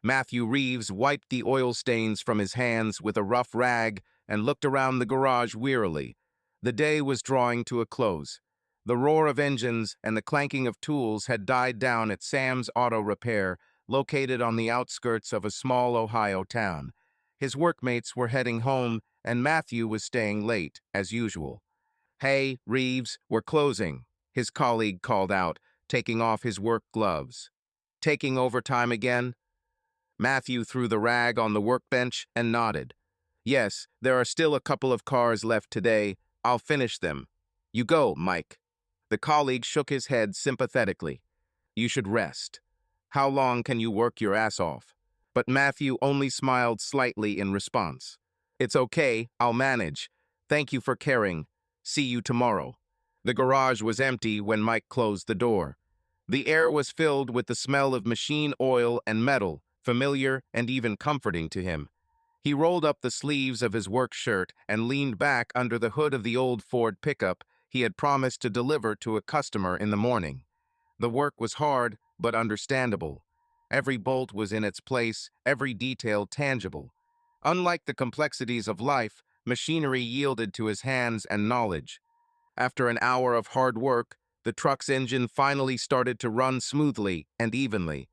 Matthew Reeves wiped the oil stains from his hands with a rough rag and looked around the garage wearily. The day was drawing to a close. The roar of engines and the clanking of tools had died down at Sam's Auto Repair, located on the outskirts of a small Ohio town. His workmates were heading home, and Matthew was staying late, as usual. "Hey, Reeves, we're closing," his colleague called out, taking off his work gloves. "Taking overtime again?" Matthew threw the rag on the workbench and nodded. "Yes, there are still a couple of cars left today. I'll finish them. You go, Mike." The colleague shook his head sympathetically. "You should rest. How long can you work your ass off?" But Matthew only smiled slightly in response. "It's okay, I'll manage. Thank you for caring. See you tomorrow." The garage was empty when Mike closed the door. The air was filled with the smell of machine oil and metal, familiar and even comforting to him. He rolled up the sleeves of his work shirt and leaned back under the hood of the old Ford pickup he had promised to deliver to a customer in the morning. The work was hard, but understandable. Every bolt was in its place, every detail tangible. Unlike the complexities of life, machinery yielded to his hands and knowledge. After an hour of hard work, the truck's engine finally started to run smoothly and evenly.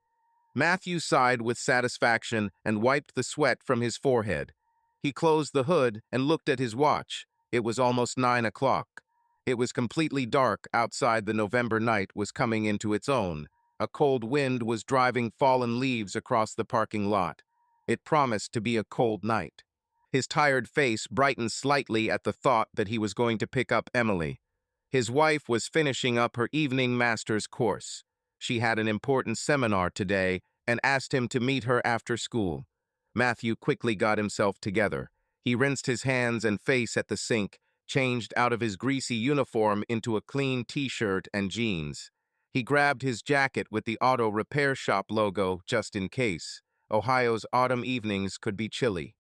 Matthew sighed with satisfaction and wiped the sweat from his forehead. He closed the hood and looked at his watch. It was almost 9 o'clock. It was completely dark outside. The November night was coming into its own. A cold wind was driving fallen leaves across the parking lot. It promised to be a cold night. His tired face brightened slightly at the thought that he was going to pick up Emily. His wife was finishing up her evening master's course. She had an important seminar today and asked him to meet her after school. Matthew quickly got himself together. He rinsed his hands and face at the sink, changed out of his greasy uniform into a clean t-shirt and jeans. He grabbed his jacket with the auto repair shop logo just in case. Ohio's autumn evenings could be chilly.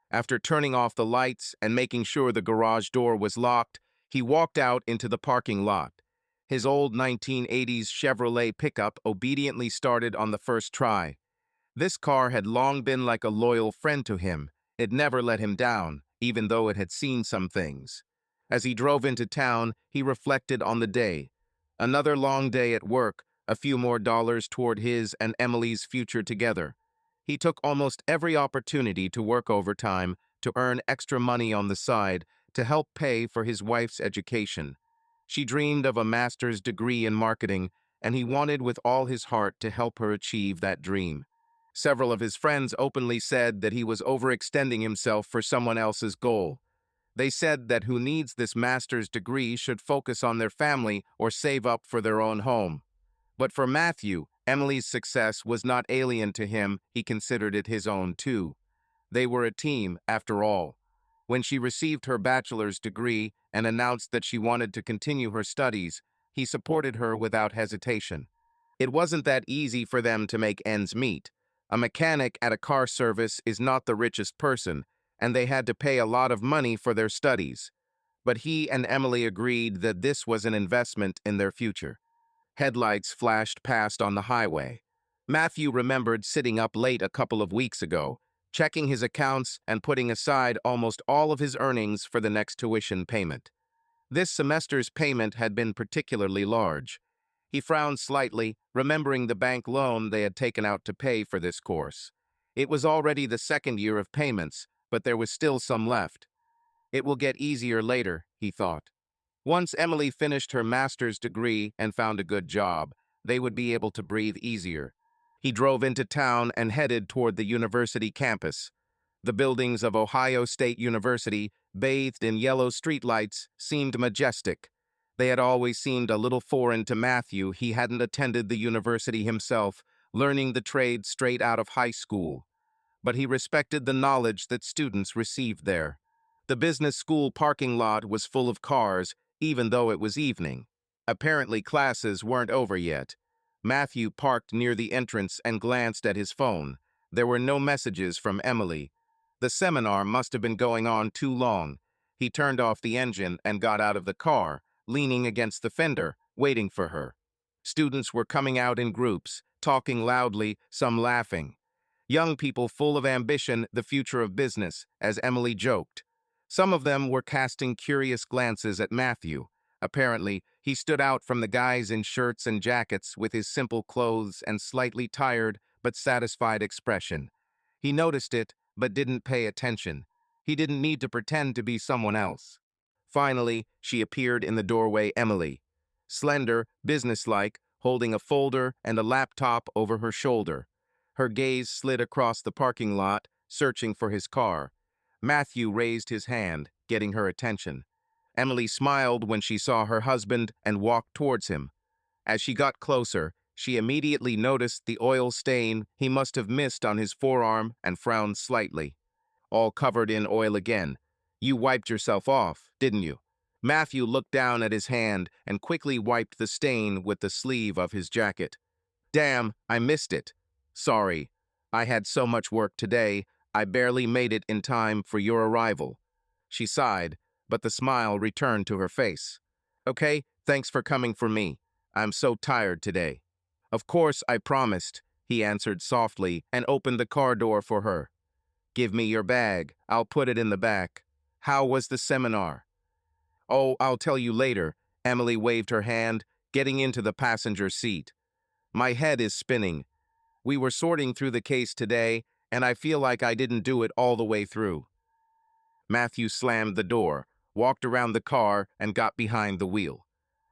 After turning off the lights and making sure the garage door was locked, he walked out into the parking lot. His old 1980s Chevrolet pickup obediently started on the first try. This car had long been like a loyal friend to him. It never let him down, even though it had seen some things. As he drove into town, he reflected on the day. Another long day at work, a few more dollars toward his and Emily's future together. He took almost every opportunity to work overtime, to earn extra money on the side, to help pay for his wife's education. She dreamed of a master's degree in marketing, and he wanted with all his heart to help her achieve that dream. Several of his friends openly said that he was overextending himself for someone else's goal. They said that who needs this master's degree should focus on their family or save up for their own home. But for Matthew, Emily's success was not alien to him. He considered it his own too. They were a team, after all. When she received her bachelor's degree and announced that she wanted to continue her studies, he supported her without hesitation. It wasn't that easy for them to make ends meet. A mechanic at a car service is not the richest person, and they had to pay a lot of money for their studies. But he and Emily agreed that this was an investment in their future. Headlights flashed past on the highway. Matthew remembered sitting up late a couple of weeks ago, checking his accounts and putting aside almost all of his earnings for the next tuition payment. This semester's payment had been particularly large. He frowned slightly, remembering the bank loan they had taken out to pay for this course. It was already the second year of payments, but there was still some left. It will get easier later, he thought. Once Emily finished her master's degree and found a good job, they would be able to breathe easier. He drove into town and headed toward the university campus. The buildings of Ohio State University, bathed in yellow streetlights, seemed majestic. They had always seemed a little foreign to Matthew. He hadn't attended the university himself, learning the trade straight out of high school. But he respected the knowledge that students received there. The business school parking lot was full of cars, even though it was evening. Apparently classes weren't over yet. Matthew parked near the entrance and glanced at his phone. There were no messages from Emily. The seminar must have been going on too long. He turned off the engine and got out of the car, leaning against the fender, waiting for her. Students were coming out in groups, talking loudly, some laughing. Young people full of ambition, the future of business, as Emily joked. Some of them were casting curious glances at Matthew. Apparently, he stood out from the guys in shirts and jackets with his simple clothes and slightly tired but satisfied expression. He noticed it, but didn't pay attention. He didn't need to pretend to be someone else. Finally, she appeared in the doorway, Emily. Slender, businesslike, holding a folder and a laptop over her shoulder. Her gaze slid across the parking lot, searching for his car. Matthew raised his hand, getting her attention. Emily smiled when she saw her husband and walked towards him. As she got closer, she immediately noticed the oil stain he must have missed on his forearm and frowned slightly. All covered in oil again. You wiped yourself off, didn't you? Matthew looked down at his hand and quickly wiped the stain with the sleeve of his jacket. Damn, I missed it. Sorry. I had so much work today, I barely made it in time for your arrival. She sighed, but the smile returned to her face. Okay, thanks for coming for me. I'm so tired today. Of course, I promised, he answered softly and opened the car door for her. Give me your bag. I'll put it in the back. How was the seminar? Oh, I'll tell you later. Emily waved her hand, getting into the passenger seat. My head is spinning. We were sorting through the case today, and I feel like I didn't do it all the way through. Matthew slammed the door, walked around the car, and got behind the wheel.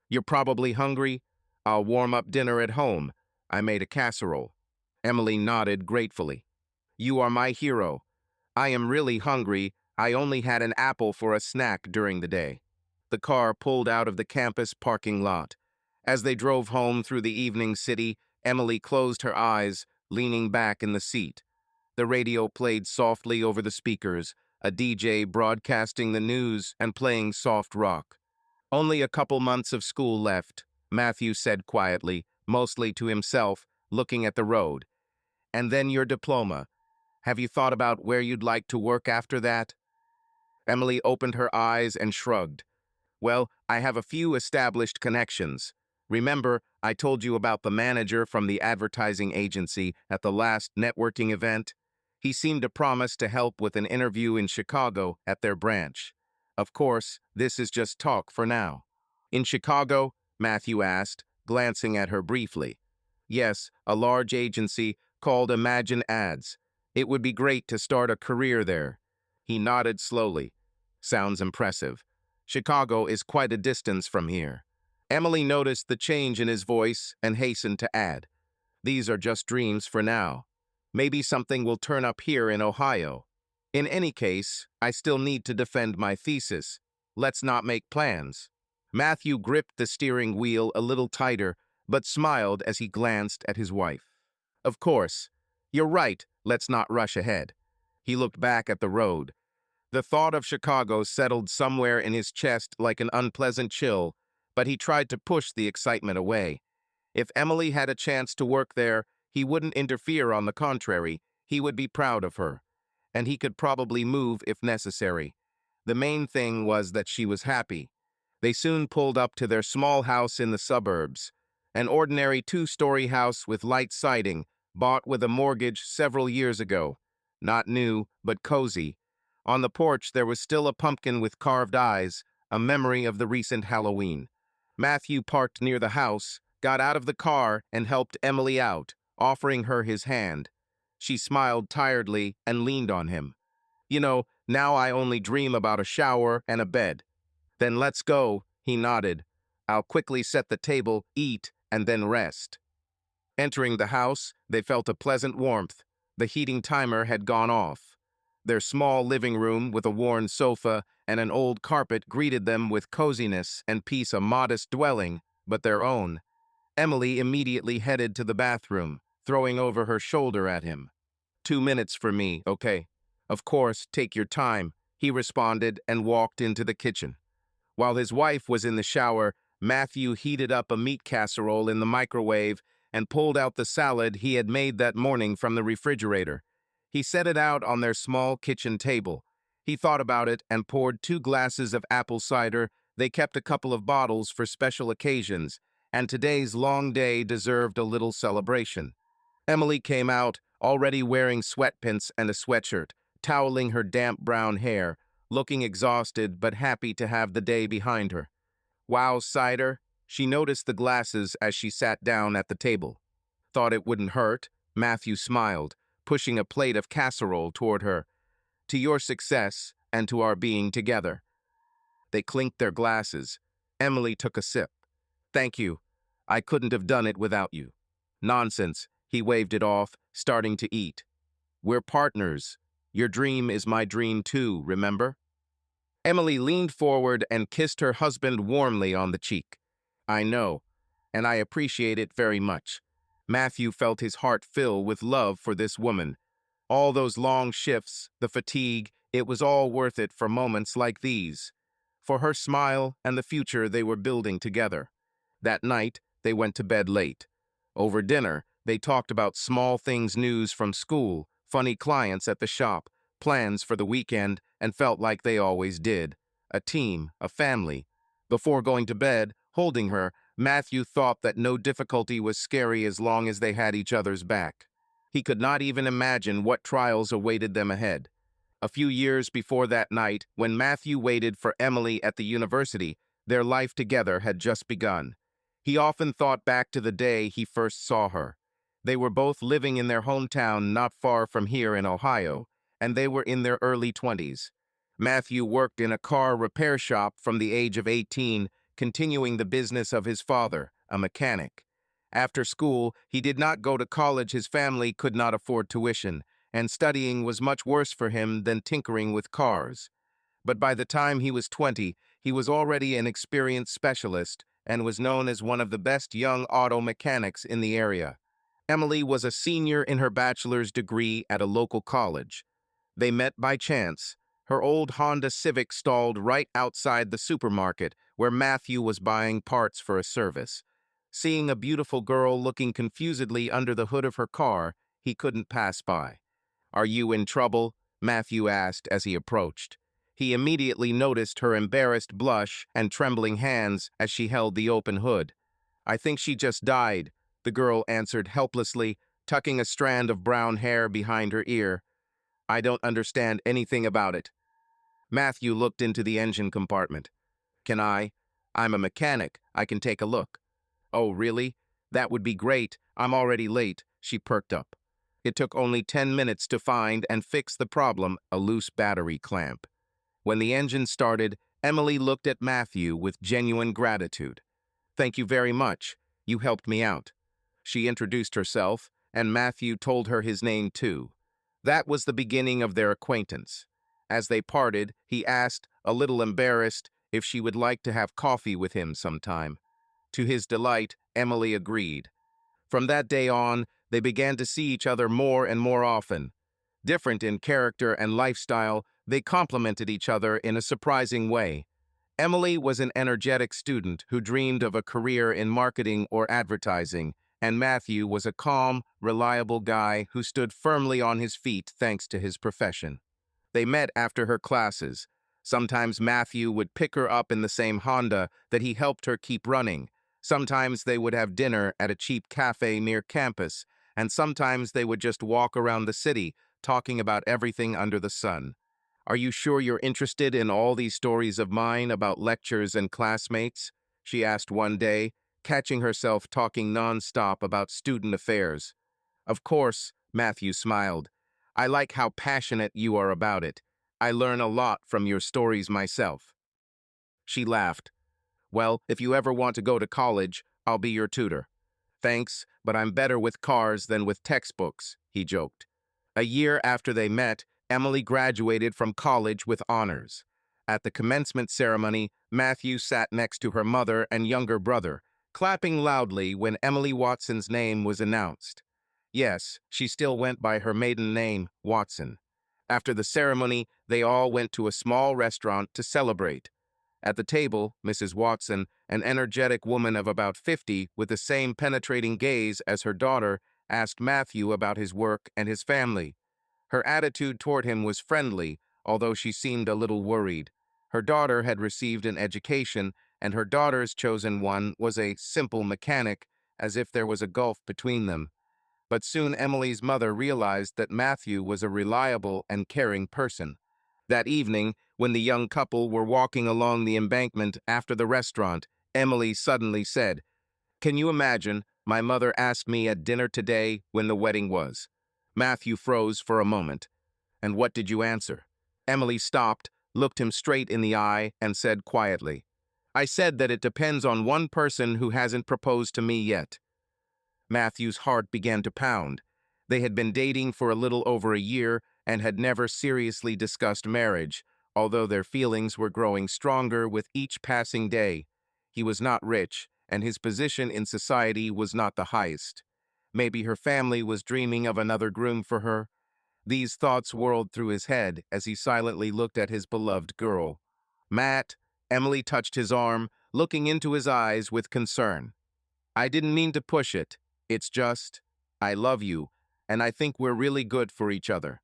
You're probably hungry? I'll warm up dinner at home. I made a casserole. Emily nodded gratefully. You are my hero. I am really hungry. I only had an apple for a snack during the day. The car pulled out of the campus parking lot. As they drove home through the evening city, Emily closed her eyes, leaning back in the seat. The radio played softly over the speakers, a DJ broadcasting the news and playing soft rock. Only a couple months of school left, Matthew said quietly, mostly to himself, looking at the road. And then your diploma. Have you thought about where you'd like to work after that? Emily opened her eyes and shrugged. Well, I have a few established connections. Remember, I told you about the manager from the advertising agency at the last networking event? He seemed to promise to help with an interview in Chicago at their branch. Of course, this is just talk for now. In Chicago? Matthew asked, glancing at her briefly. Yes, a large agency called Imagine Ads. It would be great to start a career there. He nodded slowly. Sounds impressive. Chicago is quite a distance from here. Emily noticed the change in his voice and hastened to add, these are just dreams for now. Maybe something will turn up here in Ohio. In any case, I still need to defend my thesis. Let's not make plans. Matthew gripped the steering wheel a little tighter, but smiled as he glanced at his wife. Of course. You're right, let's not rush ahead. He looked back at the road. The thought of Chicago settled somewhere in his chest like an unpleasant chill, but he tried to push the excitement away. If Emily had a chance to work there, he wouldn't interfere. On the contrary, he would be proud of her. And he could probably move if necessary. The main thing was that she was happy. They soon pulled up to their small house in the suburbs, an ordinary two-story house with light siding, bought with a mortgage several years ago. Not new, but cozy. On the porch there was still a pumpkin with carved eyes, a memory of the recent Halloween. Matthew parked near the house, got out of the car, and helped Emily out, offering her his hand. She smiled tiredly and leaned on him. You know, now I only dream about a shower and a bed. Then let's go, he nodded. I'll quickly set the table, eat, and then rest. Entering the house, they felt a pleasant warmth. The heating timer had gone off. Their small living room with a worn sofa and an old carpet greeted them with coziness and peace, a modest dwelling, but their own. Emily immediately headed to the bathroom, throwing over her shoulder at him. 2 minutes for me, okay? Of course, take your time, he responded and walked into the kitchen. While his wife was in the shower, Matthew heated up a meat casserole in the microwave and pulled out the salad he had made that morning from the refrigerator. He set it out on their small kitchen table. He thought about it and poured 2 glasses of apple cider. They kept a couple of bottles for special occasions, and today's long day deserved a little celebration. Emily came out, already wearing sweatpants and a sweatshirt, toweling her damp brown hair, looking exhausted but happy to have the day behind her. Wow, cider. She noticed the glasses as she sat down at the table. Thought it wouldn't hurt. Matthew smiled, pushing a plate of casserole toward her. To your success and to our being together. They clinked their glasses. Emily took a sip. Thank you. I couldn't have done it without you. Nonsense. He waved it off, starting to eat. We're partners. Your dream is my dream too, remember? Emily leaned forward and kissed her husband warmly on the cheek. I know, and I appreciate it very much. Matthew felt his heart fill with love for this woman. All those long shifts, the fatigue, it was all worth it for moments like these. For her smile and the future they were building together. That night, they went to bed late. Over dinner, they talked about small things, news from school, funny clients at the shop, plans for the weekend, and felt like they always did. A team, a family. Before going to bed, holding her, Matthew thought that no difficulty was scary as long as they had each other's back. He could not even imagine what trials awaited them ahead. A few years before that night, when Matthew waited for Emily at the university, their life together had just begun. He often thought back to the day he first saw her. They were both living in their hometown not far from here in Ohio, and they were in their early 20s. Matthew worked in a car repair shop from the age of 18, continuing the business of his father, a mechanic. After school, he did not go to college. His family could not afford tuition, and studying was much worse for him than tinkering with cars. But by the time he was 20, he was already an experienced specialist and was known as one of the best young auto mechanics in the area. Emily was a senior in her bachelor's degree at a local college. They met by chance. Her old Honda Civic stalled right outside the supermarket where Matthew was buying parts for a service. Seeing a beautiful girl looking confusedly under the hood of her car, he couldn't pass by. Are you in trouble? Matthew asked as he approached. He immediately noticed her embarrassed blush and trembling hands as she held the open hood. I think she just died, the girl answered helplessly, tucking a strand of brown hair behind her ear. I don't understand anything about it. Matthew looked into the engine compartment. Can I? I'm a mechanic. I can take a look. Oh, really? That would be great. I'm already late. She perked up. It took only 10 minutes to find and fix the problem, a loose battery clamp. When the engine started, Emily looked at Matthew with genuine gratitude. Thank you very much. You helped me out. She introduced herself, and Matthew told her his name too. That was the beginning of their acquaintance. As they parted, he asked, a little embarrassed, if she would like to have coffee with him sometime. To his delight, Emily agreed. From that day on, they began to see each other more and more often. Different in character and lifestyle, they complemented each other in a surprising way. Emily was an energetic student who dreamed of a career in marketing or advertising, and Matthew was a calm, reliable guy who stood firmly on his feet thanks to his profession. They met after her classes. Sometimes Matthew would pick her up in the same Honda that he helped her keep running. Sometimes they would have dinner at a cheap cafe near campus, and sometimes they would just walk around the city, talking about everything under the sun. Are you sure you're interested in all these stories of mine about lectures and classmates? She asked one day, catching herself talking nonstop about student affairs. Of course, Matthew smiled. I like how passionate you are about it. I learn a lot from your stories myself. She laughed. Well, if you ever want to go to college, I'll be your tutor. Thanks, but I'm better with cars than with textbooks, he joked. A year after they met, Emily graduated from college with honors. At the commencement ceremony, Matthew sat next to her mother and younger brother, clapping loudly when Emily Watson's name was announced. Yes, she still went by her maiden name, Watson. After the ceremony, they all went to a small restaurant to celebrate. At the table, Mrs. Watson, an energetic woman of about 50 with the same penetrating gaze as her daughter, asked Matthew about his work and his family. Her attitude toward him was friendly, although she seemed a little worried. Her daughter had received an education, and her daughter's chosen one was a simple mechanic, as if there was a gulf between them. But soon Emily's mother realized that Matthew was a reliable and caring person. That evening, when the young couple were walking along the embankment after the restaurant, Emily suddenly said, "Can you imagine? My mother asked me at dinner today when the wedding was." Matthew froze for a moment. "And what did you answer?" Emily stopped, looked him straight in the eye, and said quietly, "I said that it depends on one person who hasn't proposed to me yet." Matthew's heart began to pound. They had been dating for a little over a year and had never seriously discussed marriage, although their feelings were growing stronger with each passing day. He was not rich, and his position in society was not the highest. Maybe her family was dreaming of another groom for her. These thoughts whirled through his head as he silently looked at his beloved girl. "Matt," Emily touched his arm, looking into his eyes with concern. "I didn't mean to push it. It's just, I love you, and I think we're really good for each other."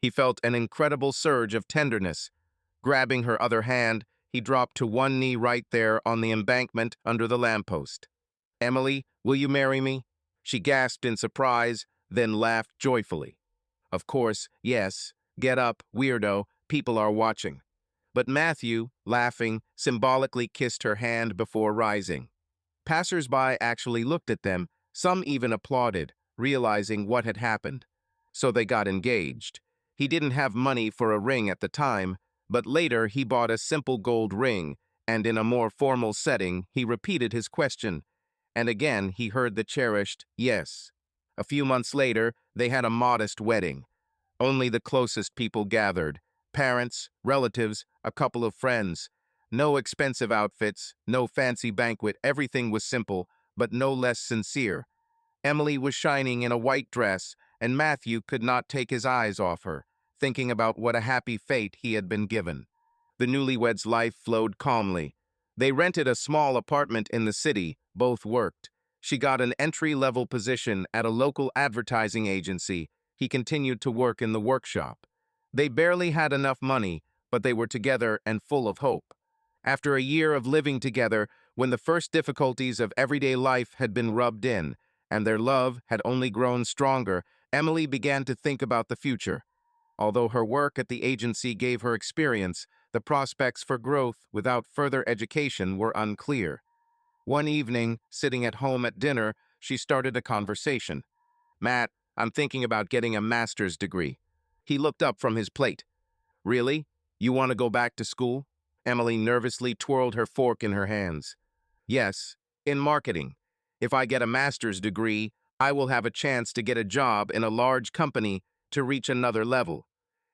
He felt an incredible surge of tenderness. Grabbing her other hand, he dropped to one knee right there on the embankment under the lamppost. "Emily, will you marry me?" She gasped in surprise, then laughed joyfully. "Of course, yes. Get up, weirdo. People are watching." But Matthew, laughing, symbolically kissed her hand before rising. Passers-by actually looked at them, some even applauded, realizing what had happened. So they got engaged. He didn't have money for a ring at the time, but later he bought a simple gold ring, and in a more formal setting, he repeated his question. And again, he heard the cherished yes. A few months later, they had a modest wedding. Only the closest people gathered: parents, relatives, a couple of friends. No expensive outfits, no fancy banquet, everything was simple, but no less sincere. Emily was shining in a white dress, and Matthew could not take his eyes off her, thinking about what a happy fate he had been given. The newlyweds' life flowed calmly. They rented a small apartment in the city, both worked. She got an entry-level position at a local advertising agency. He continued to work in the workshop. They barely had enough money, but they were together and full of hope. After a year of living together, when the first difficulties of everyday life had been rubbed in, and their love had only grown stronger, Emily began to think about the future. Although her work at the agency gave her experience, the prospects for growth without further education were unclear. One evening, sitting at home at dinner, she started a conversation. "Matt, I'm thinking about getting a master's degree." He looked up from his plate. "Really? You want to go back to school?" Emily nervously twirled her fork in her hands. "Yes, in marketing. If I get a master's degree, I will have a chance to get a job in a large company to reach another level.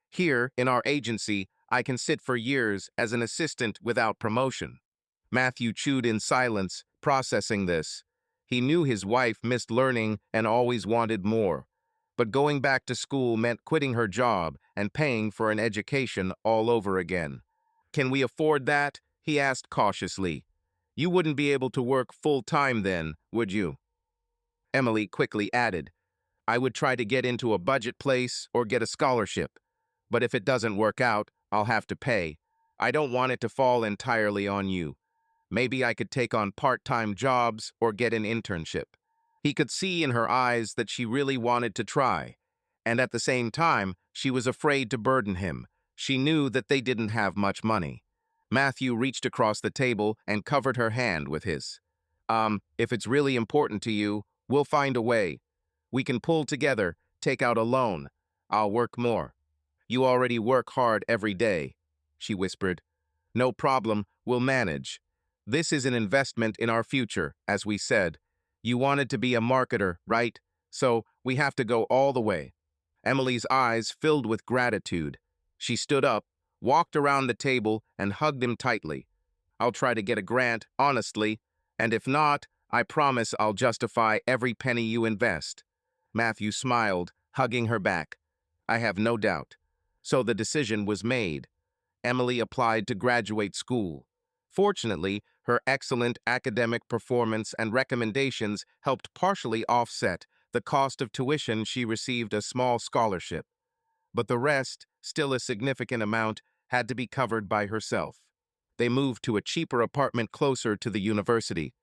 Here, in our agency, I can sit for years as an assistant without promotion." Matthew chewed in silence, processing this. He knew his wife missed learning and always wanted more. But going back to school meant quitting her job and paying for an education all over again. "Can we afford that?" he asked cautiously. "You wouldn't be able to work full-time then, would you?" Emily quickly added, "I would try to get into a budget place or get a scholarship. But if it doesn't work out, I'll have to pay. I don't want it to fall entirely on you. Maybe I could take on part-time jobs or get an internship." He could see in her eyes that she really wanted to try, and at the same time, she was afraid to burden him. She knew that they didn't have much money. Matthew reached across the table and covered her hand with his. If it's really important to you, we'll find a way. We can pull together, take out a loan. I'll work more." "You already work hard every day," she whispered. "No problem, we'll manage. This is an investment in our future, as we said. You wanted to be a marketer, right? So we have to go all the way." Emily's eyes filled with gratitude. She stood up, walked around the table, and hugged him tightly. "I'll try to get a grant, honestly, and if not, I promise I'll justify every penny you invest." Matthew smiled, hugging her back. "I have no doubt." So the decision was made. Emily applied to graduate school. Fortunately, her excellent academic performance and recommendations helped partially offset the cost of tuition. She received a small scholarship, but the rest, still a significant amount, had to be covered by herself. They moved to a cheaper apartment closer to the university.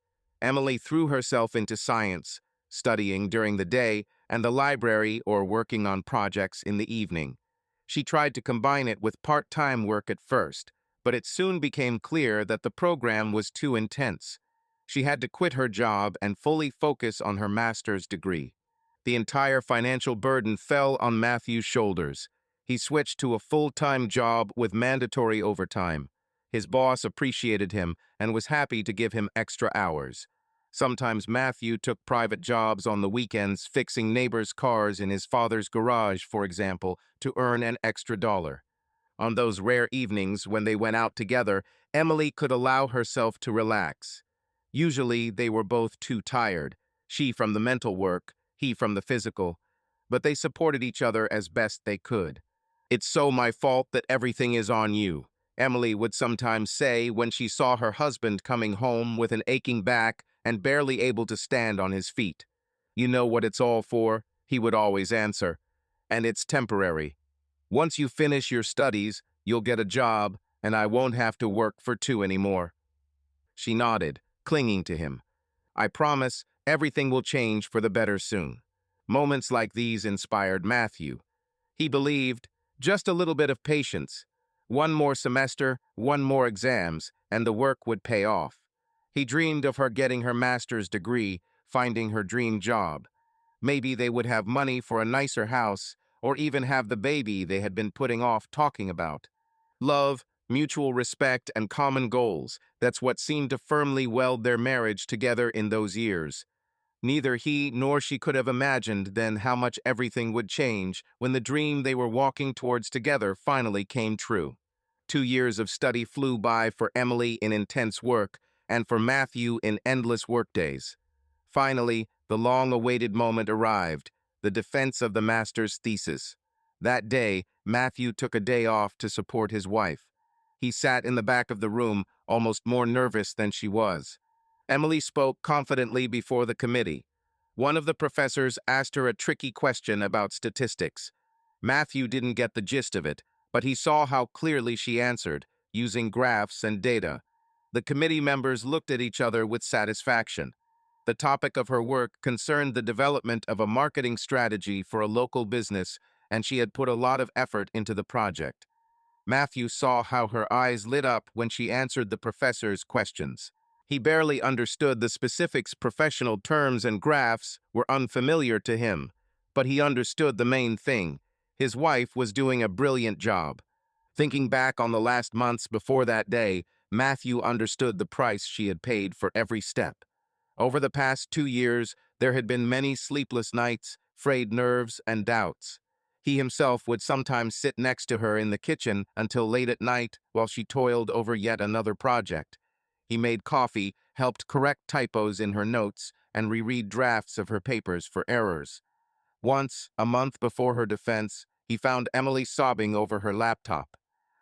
Emily threw herself into science, studying during the day and the library or working on projects in the evening. She tried to combine it with part-time work at first, but it soon became clear that the program was too intense. She had to quit her job and fully focus on her master's degree. The entire financial burden fell on Matthew's shoulders. He switched to a full-time job with mandatory overtime. His boss appreciated him and was happy to give him extra hours. Sometimes Matthew took private jobs on the weekends, fixing neighbors' cars in his father's garage, for example, to earn an extra dollar. On those rare evenings when they went out together, Emily could allow herself to relax. Usually, they were both too tired, she from the mental work, he from the physical, but they supported each other as best they could. "It's so my fault that everything is on you," Emily would sometimes say when she saw her husband coming home with an aching back and barely able to stand on his feet. "You know what it's all for," he would always answer, "and it's temporary. Once you finish your studies, you'll get a job, and I won't have to work for two anymore." She nodded, clinging to him. "I promise everything will change for the better soon." Moments like these inspired Matthew. He believed just a little bit of patience. One more semester, one more exams, and the work would pay off. He dreamed of her getting her master's degree, finding her dream job. Maybe they would have money for a nicer house, or even have the baby they had been putting off talking about. Love, mutual respect, and common goals, that's what seemed to firmly weld their marriage together in those years. Neither he nor she could have imagined then how much everything would change when the dream they were walking towards together finally came true. 2 years of study flew by for Emily in intense work, and for Matthew in endless workdays. Finally, the long-awaited moment arrived, the defense of the master's thesis. That day, Matthew took a day off to support his wife. He sat in the back of the room, almost more nervous than she was. Emily spoke confidently before the committee. One of the professors asked her a tricky question about statistics. Matthew didn't get the gist of it, but he saw how clearly she answered, using graphs and data. The committee members looked at each other with satisfaction. The topic of her work concerned the development of a marketing strategy for a local business, and she had put a lot of effort into the project. Matthew saw how her eyes lit up when she answered the professor's questions. He barely understood the specifics. Professional terms and graphs were unfamiliar to him, but he understood the main thing. His wife was doing a brilliant job. Thinking back on the last months before that day, Matthew understood the price she had paid for every step. Over the past 2 years, there had been many sleepless nights, frayed nerves, and doubts. He himself would sometimes sit next to her in the kitchen until late at night while she toiled over yet another project. He made coffee, helped correct typos in her notes, and reread drafts of her papers for errors. Once, a month before her defense, he found Emily sobbing over her laptop.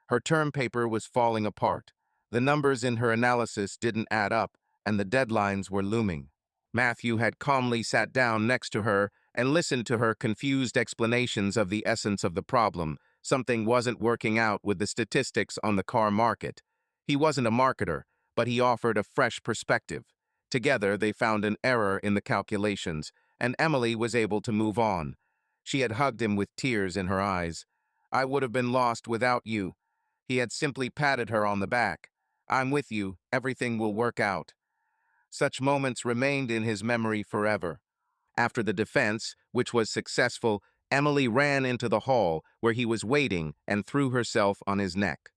Her term paper was falling apart. The numbers in her analysis didn't add up, and the deadlines were looming. Matthew had calmly sat down next to her and listened to her confused explanations of the essence of the problem. Something wasn't working out with the statistics on the car market. He wasn't a marketer, but he offered a fresh perspective. Together, they found an error in the calculations, and Emily was able to move on. She had hugged him with tears in her eyes. "I would have been lost without you." He had simply patted her on the back. "I'm with you. Everything will work out." Such moments remained in his memory forever. After the defense, which was successful, Emily ran into the hall where he was waiting and threw herself on his neck.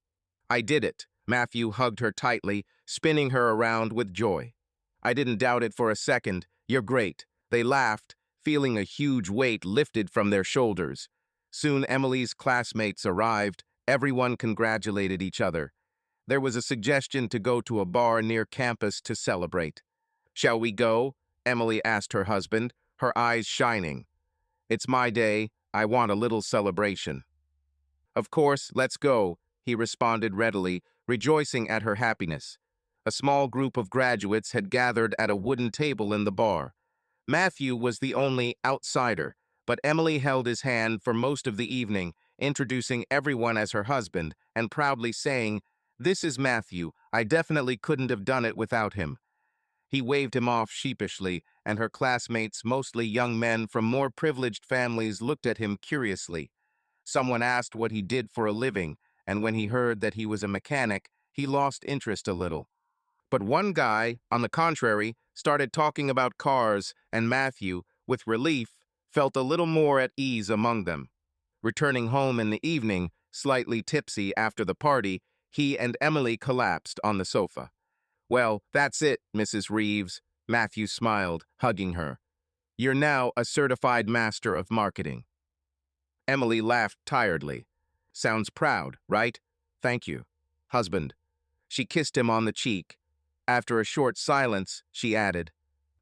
"I did it." Matthew hugged her tightly, spinning her around with joy. "I didn't doubt it for a second. You're great." They laughed, feeling a huge weight lifted from their shoulders. Soon Emily's classmates arrived. Everyone congratulated each other. There was a suggestion to go to a bar near campus to celebrate. "Shall we go?" Emily asked her husband, her eyes shining. "It's my day. I want a little celebration." "Of course, let's go," he responded readily, rejoicing at her happiness. A small group of graduates had gathered at a wooden table in the bar. Matthew was the only outsider, but Emily held his hand for most of the evening, introducing everyone as her husband and proudly saying, "This is Matthew. I definitely couldn't have done it without him." He waved him off sheepishly, and her classmates, mostly young men from more privileged families, looked at him curiously. Someone asked what he did for a living, and when he heard that he was a mechanic, he lost interest a little. But one guy, on the contrary, started talking about cars, and Matthew, with relief, felt a little more at ease among them. Returning home in the evening, slightly tipsy after the party, he and Emily collapsed on the sofa. "Well, that's it, Mrs. Reeves," Matthew smiled, hugging her. "You're now a certified master of marketing." Emily laughed tiredly. "Sounds proud, right? Thank you, husband." She kissed him on the cheek. After a short silence, she added,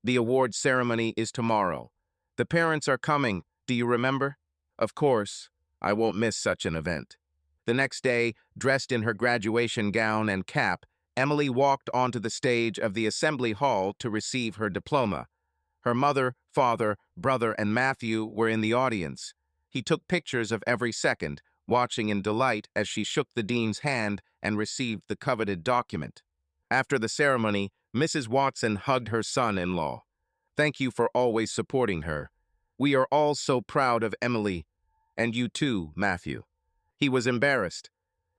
"The award ceremony is tomorrow. The parents are coming, do you remember?" "Of course. I won't miss such an event." The next day, dressed in her graduation gown and cap, Emily walked onto the stage of the assembly hall to receive her diploma. Her mother, father, brother, and Matthew were in the audience. He took pictures of every second, watching in delight as she shook the dean's hand and received the coveted document. After the ceremony, Mrs. Watson hugged her son-in-law. "Thank you for always supporting her. We are all so proud of Emily. And you too, Matthew." He was embarrassed.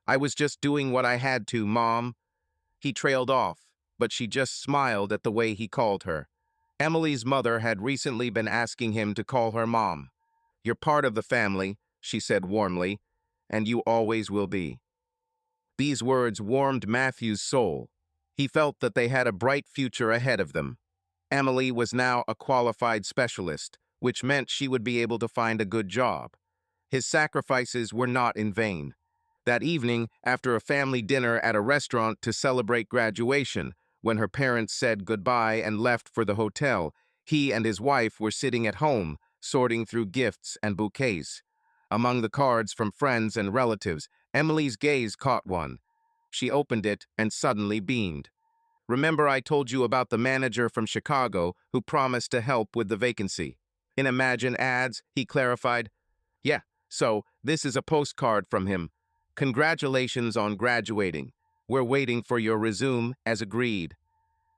"I was just doing what I had to, Mom." He trailed off, but she just smiled at the way he called her. Emily's mother had recently been asking him to call her Mom. "You're part of the family," she said warmly, "and you always will be." These words warmed Matthew's soul. He felt that they had a bright future ahead of them. Emily was now a qualified specialist, which meant she would be able to find a good job. His sacrifices were not in vain. That evening, after a family dinner at a restaurant to celebrate graduation, when her parents said goodbye and left for the hotel, he and his wife were sitting at home, sorting through gifts and bouquets. Among the cards from friends and relatives, Emily's gaze caught one. She opened it and suddenly beamed. "Remember I told you about the manager from Chicago who promised to help with the vacancy? In Imagine Ads," he clarified. "Yeah, so this is a postcard from him. Congratulations on graduating. We're waiting for your resume as agreed."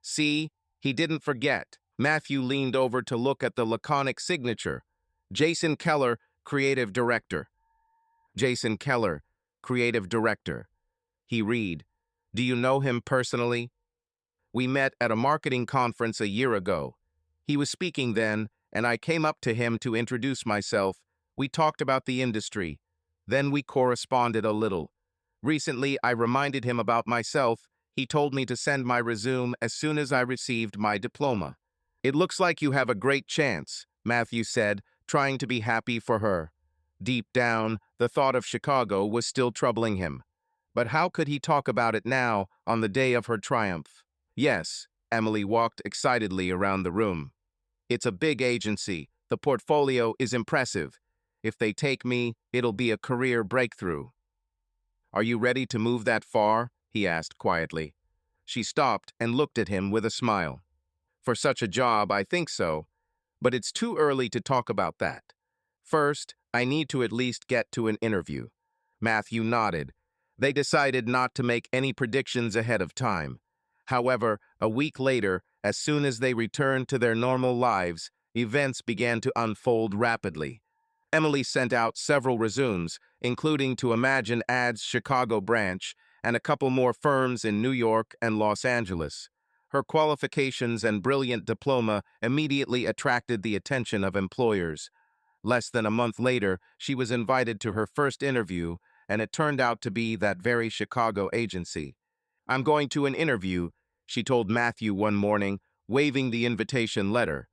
See, he didn't forget. Matthew leaned over to look at the laconic signature. Jason Keller, creative director. Jason Keller, creative director. He read, "Do you know him personally?" "We met at a marketing conference a year ago. He was speaking then, and I came up to him to introduce myself. We talked about the industry. Then we corresponded a little. Recently, I reminded him about myself. He told me to send my resume as soon as I received my diploma." "It looks like you have a great chance," Matthew said, trying to be happy for her. Deep down, the thought of Chicago was still troubling him. But how could he talk about it now, on the day of her triumph? "Yes," Emily walked excitedly around the room. "It's a big agency. The portfolio is impressive. If they take me, it'll be a career breakthrough." "Are you ready to move that far?" he asked quietly. She stopped and looked at him with a smile. "For such a job, I think so. But it's too early to talk about that. First, I need to at least get to an interview." Matthew nodded. They decided not to make any predictions ahead of time. However, a week later, as soon as they returned to their normal lives, events began to unfold rapidly. Emily sent out several resumes, including to Imagine Ads' Chicago branch and a couple more firms in New York and Los Angeles. Her qualifications and brilliant diploma immediately attracted the attention of employers. Less than a month later, she was invited to her first interview, and it turned out to be that very Chicago agency. "I'm going to an interview," she told Matthew one morning, waving the invitation letter.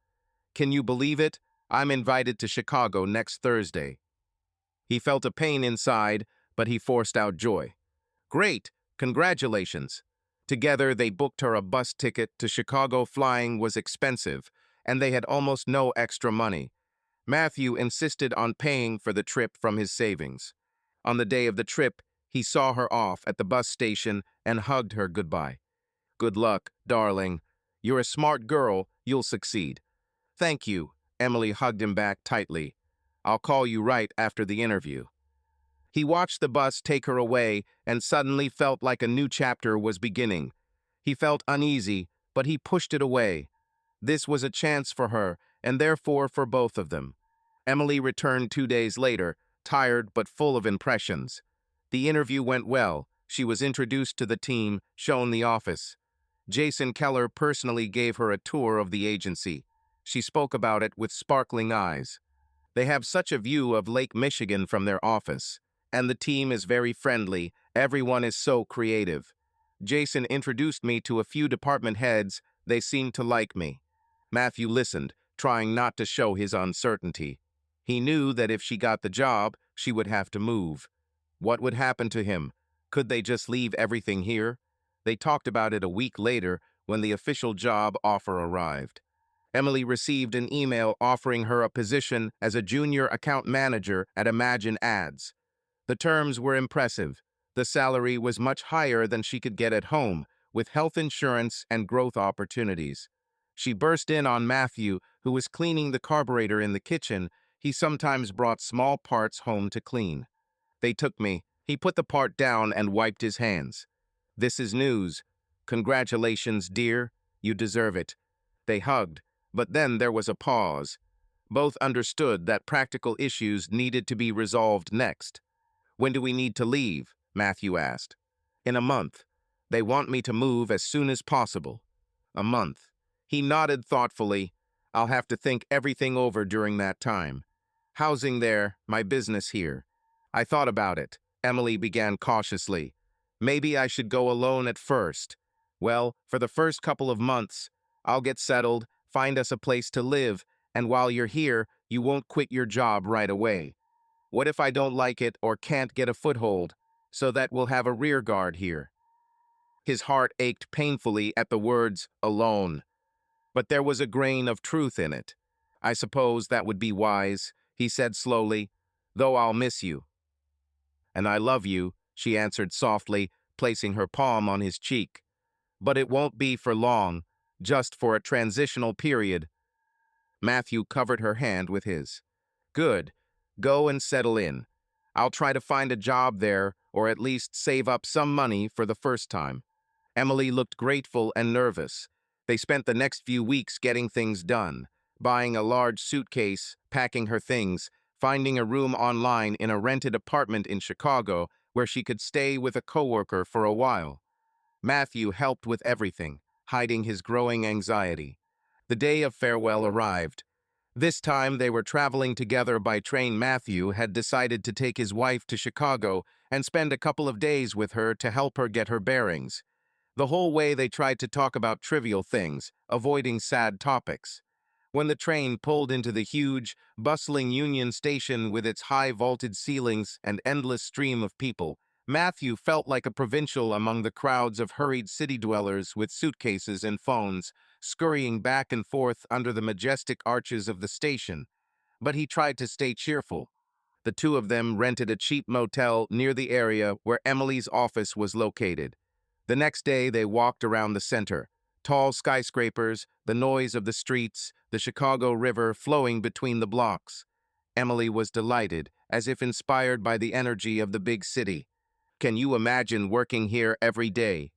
"Can you believe it? I'm invited to Chicago next Thursday." He felt a pain inside, but he forced out joy. "Great! Congratulations!" Together, they booked her a bus ticket to Chicago. Flying was expensive, and they had almost no extra money. Matthew insisted on paying for the trip from his savings. On the day of the trip, he saw her off at the bus station and hugged her goodbye. "Good luck, darling. You're a smart girl. You'll succeed." "Thank you." Emily hugged him back tightly. "I'll call you right after the interview." He watched the bus take her away and suddenly felt like a new chapter was beginning. He felt uneasy, but he pushed it away. This was a chance for her, and therefore for both of them. Emily returned 2 days later, tired but full of impressions. The interview went well. She was introduced to the team, shown the office. Jason Keller personally gave her a tour of the agency. She spoke about it with sparkling eyes. They have such a view of Lake Michigan from their office. And the team is very friendly. Everyone is so creative. Jason introduced me to a few department heads. They seemed to like me. Matthew listened, trying not to show his uncertainty. He knew that if she got the job, she would have to move. What would happen to him? Could they just leave everything here? They talked about it a week later when the official job offer arrived. Emily received an email offering her a position as a junior account manager at Imagine Ads. The terms were impressive. The salary was much higher than she could get at home, with health insurance and growth opportunities. She burst in on Matthew, who was cleaning the carburetor in the kitchen. He sometimes brought small parts home to clean. They took me. He put the part down and wiped his hands. This is news. Congratulations, dear. You deserve it. They hugged, but then there was a pause. Both understood that practical issues needed to be resolved next. When do we need to leave? Matthew asked. In a month. They want me to move as soon as possible. A month. He nodded thoughtfully. I'll have to think everything over during that time. Housing there, my business here. I thought about it. Emily began cautiously. Maybe I should go alone at first. Well, for the first couple of months, I'll get settled, find us a place to live, and while you're here, you won't quit your job right away. What if I don't like it or can't get a foothold, so that we'll have a rear guard here? His heart ached painfully at the words, alone. But there was a grain of truth in it. I suppose that would be wise, he said slowly, though I'll miss you. And I love you, she answered softly, placing her palm on his cheek. But it won't be for long, just for a transitional period. Matthew covered her hand with his. Good. Go and settle in. I'll try to find a job there, or at least save up some money for the first time. Emily looked grateful and nervous. They spent the next few weeks getting things done, buying a large suitcase, packing her things, finding a room online in a rented apartment in Chicago where she could stay with a coworker for a while. Matthew helped with everything, hiding his growing anxiety. The day of farewell arrived. This time they were traveling together by train. Matthew had decided to take his wife to Chicago and spend a couple of days with her to help her get her bearings. The whole way they tried to talk about trivial things, avoiding sad topics. When the train pulled into the huge, bustling Union Station with its high vaulted ceilings and endless stream of people, Matthew felt like a provincial among the crowds of hurried city dwellers with suitcases and phones, scurrying back and forth under the majestic arches of the station. But he tried to stay cheerful. The two of them rented a cheap motel near the area where Emily's office was located. The next day they walked around the center. Tall skyscrapers, the noise of the streets, the Chicago River flowing between the blocks. Emily was delighted, as if inspired by the energy of the big city. Can you imagine working here every day?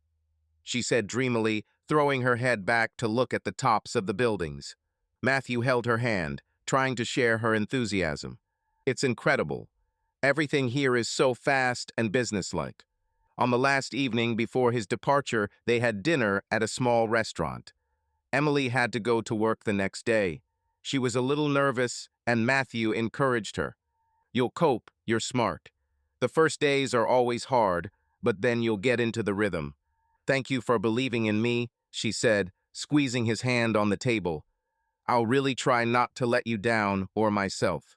She said dreamily, throwing her head back to look at the tops of the buildings. Matthew held her hand, trying to share her enthusiasm. It's incredible. Everything here is so fast and businesslike. On the last evening before his departure, they had dinner at a small restaurant. Emily had to go to work the next day. She was a little nervous, and Matthew encouraged her. You'll cope, you're smart. The first days are always hard, but then you'll get into the rhythm. Thank you for believing in me, she said, squeezing his hand on the table. I'll really try not to let you down or myself.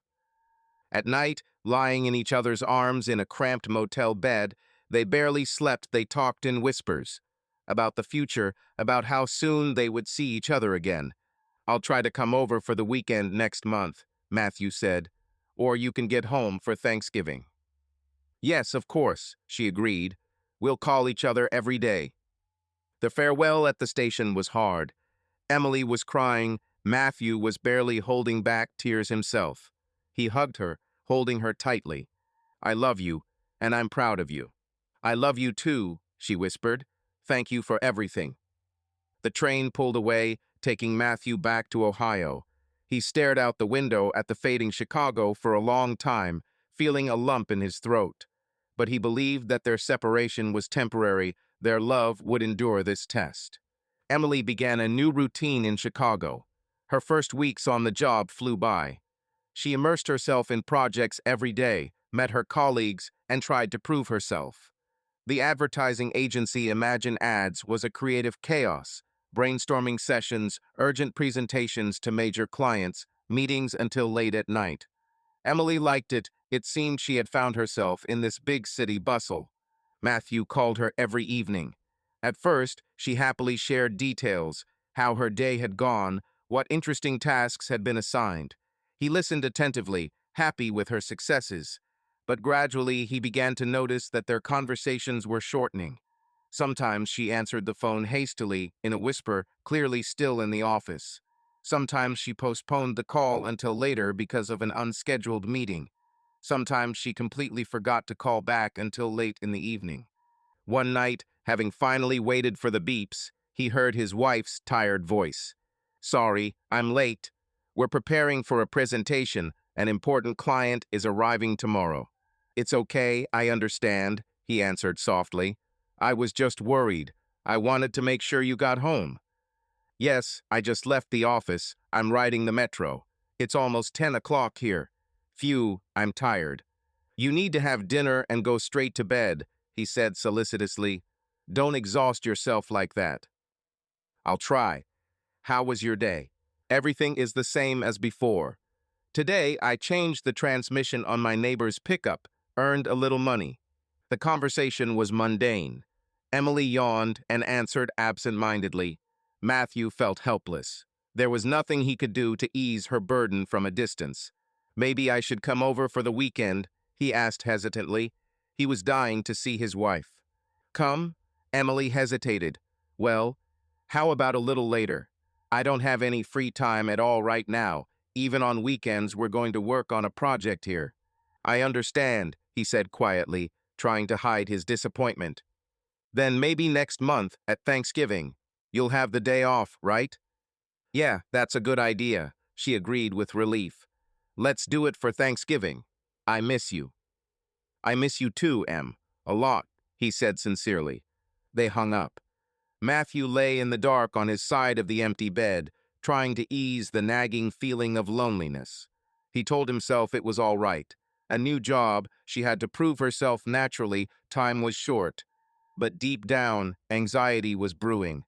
At night, lying in each other's arms in a cramped motel bed, they barely slept. They talked in whispers. About the future, about how soon they would see each other again. I'll try to come over for the weekend next month, Matthew said. Or you can get home for Thanksgiving. Yes, of course, she agreed. We'll call each other every day. The farewell at the station was hard. Emily was crying. Matthew was barely holding back tears himself. He hugged her, holding her tightly. I love you, and I'm proud of you. I love you too, she whispered. Thank you for everything. The train pulled away, taking Matthew back to Ohio. He stared out the window at the fading Chicago for a long time, feeling a lump in his throat. But he believed that their separation was temporary, their love would endure this test. Emily began a new routine in Chicago. Her first weeks on the job flew by. She immersed herself in projects every day, met her colleagues, and tried to prove herself. The advertising agency Imagine Ads was a creative chaos, brainstorming sessions, urgent presentations to major clients, meetings until late at night. Emily liked it. It seemed she had found herself in this big city bustle. Matthew called her every evening. At first, she happily shared details, how her day had gone, what interesting tasks had been assigned. He listened attentively, happy with her successes. But gradually, he began to notice that their conversations were shortening. Sometimes she answered the phone hastily, in a whisper, clearly still in the office. Sometimes she postponed the call until later because of an unscheduled meeting. Sometimes she completely forgot to call back until late in the evening. One night, having finally waited for the beeps, he heard his wife's tired voice. "Sorry, I'm late. We're preparing for a presentation. An important client is arriving tomorrow." "It's okay, I understand," he answered softly. "I was just worried. I wanted to make sure you got home." "Yes, I just left the office. I'm riding the metro. It's almost 10 o'clock here. Phew, I'm tired." "You need to have dinner and go straight to bed," he said solicitously. "Don't exhaust yourself like that." "I'll try. How was your day?" "Everything is the same as before. Today, I changed the transmission on my neighbor's pickup, earned a little money." The conversation was mundane. Emily yawned and answered absent-mindedly. Matthew felt helpless. There was nothing he could do to ease her burden from a distance. "Maybe I should come over for the weekend," he asked hesitantly. He was dying to see his wife. "Come?" Emily hesitated. "Well, how about a little later? I don't have any free time at all right now. Even on weekends, we're going to work on a project here." "I understand," he said quietly, trying to hide his disappointment. "Then maybe next month, at Thanksgiving. You'll have the day off, right?" "Yeah, that's a good idea," she agreed with relief. "Let's do it for Thanksgiving. I miss you." "I miss you too, Em. A lot," he said sincerely. They hung up. Matthew lay in the dark on his side of the empty bed, trying to ease the nagging feeling of loneliness. He told himself it was all right. A new job, she had to prove herself naturally, time was short. But deep down, anxiety was brewing.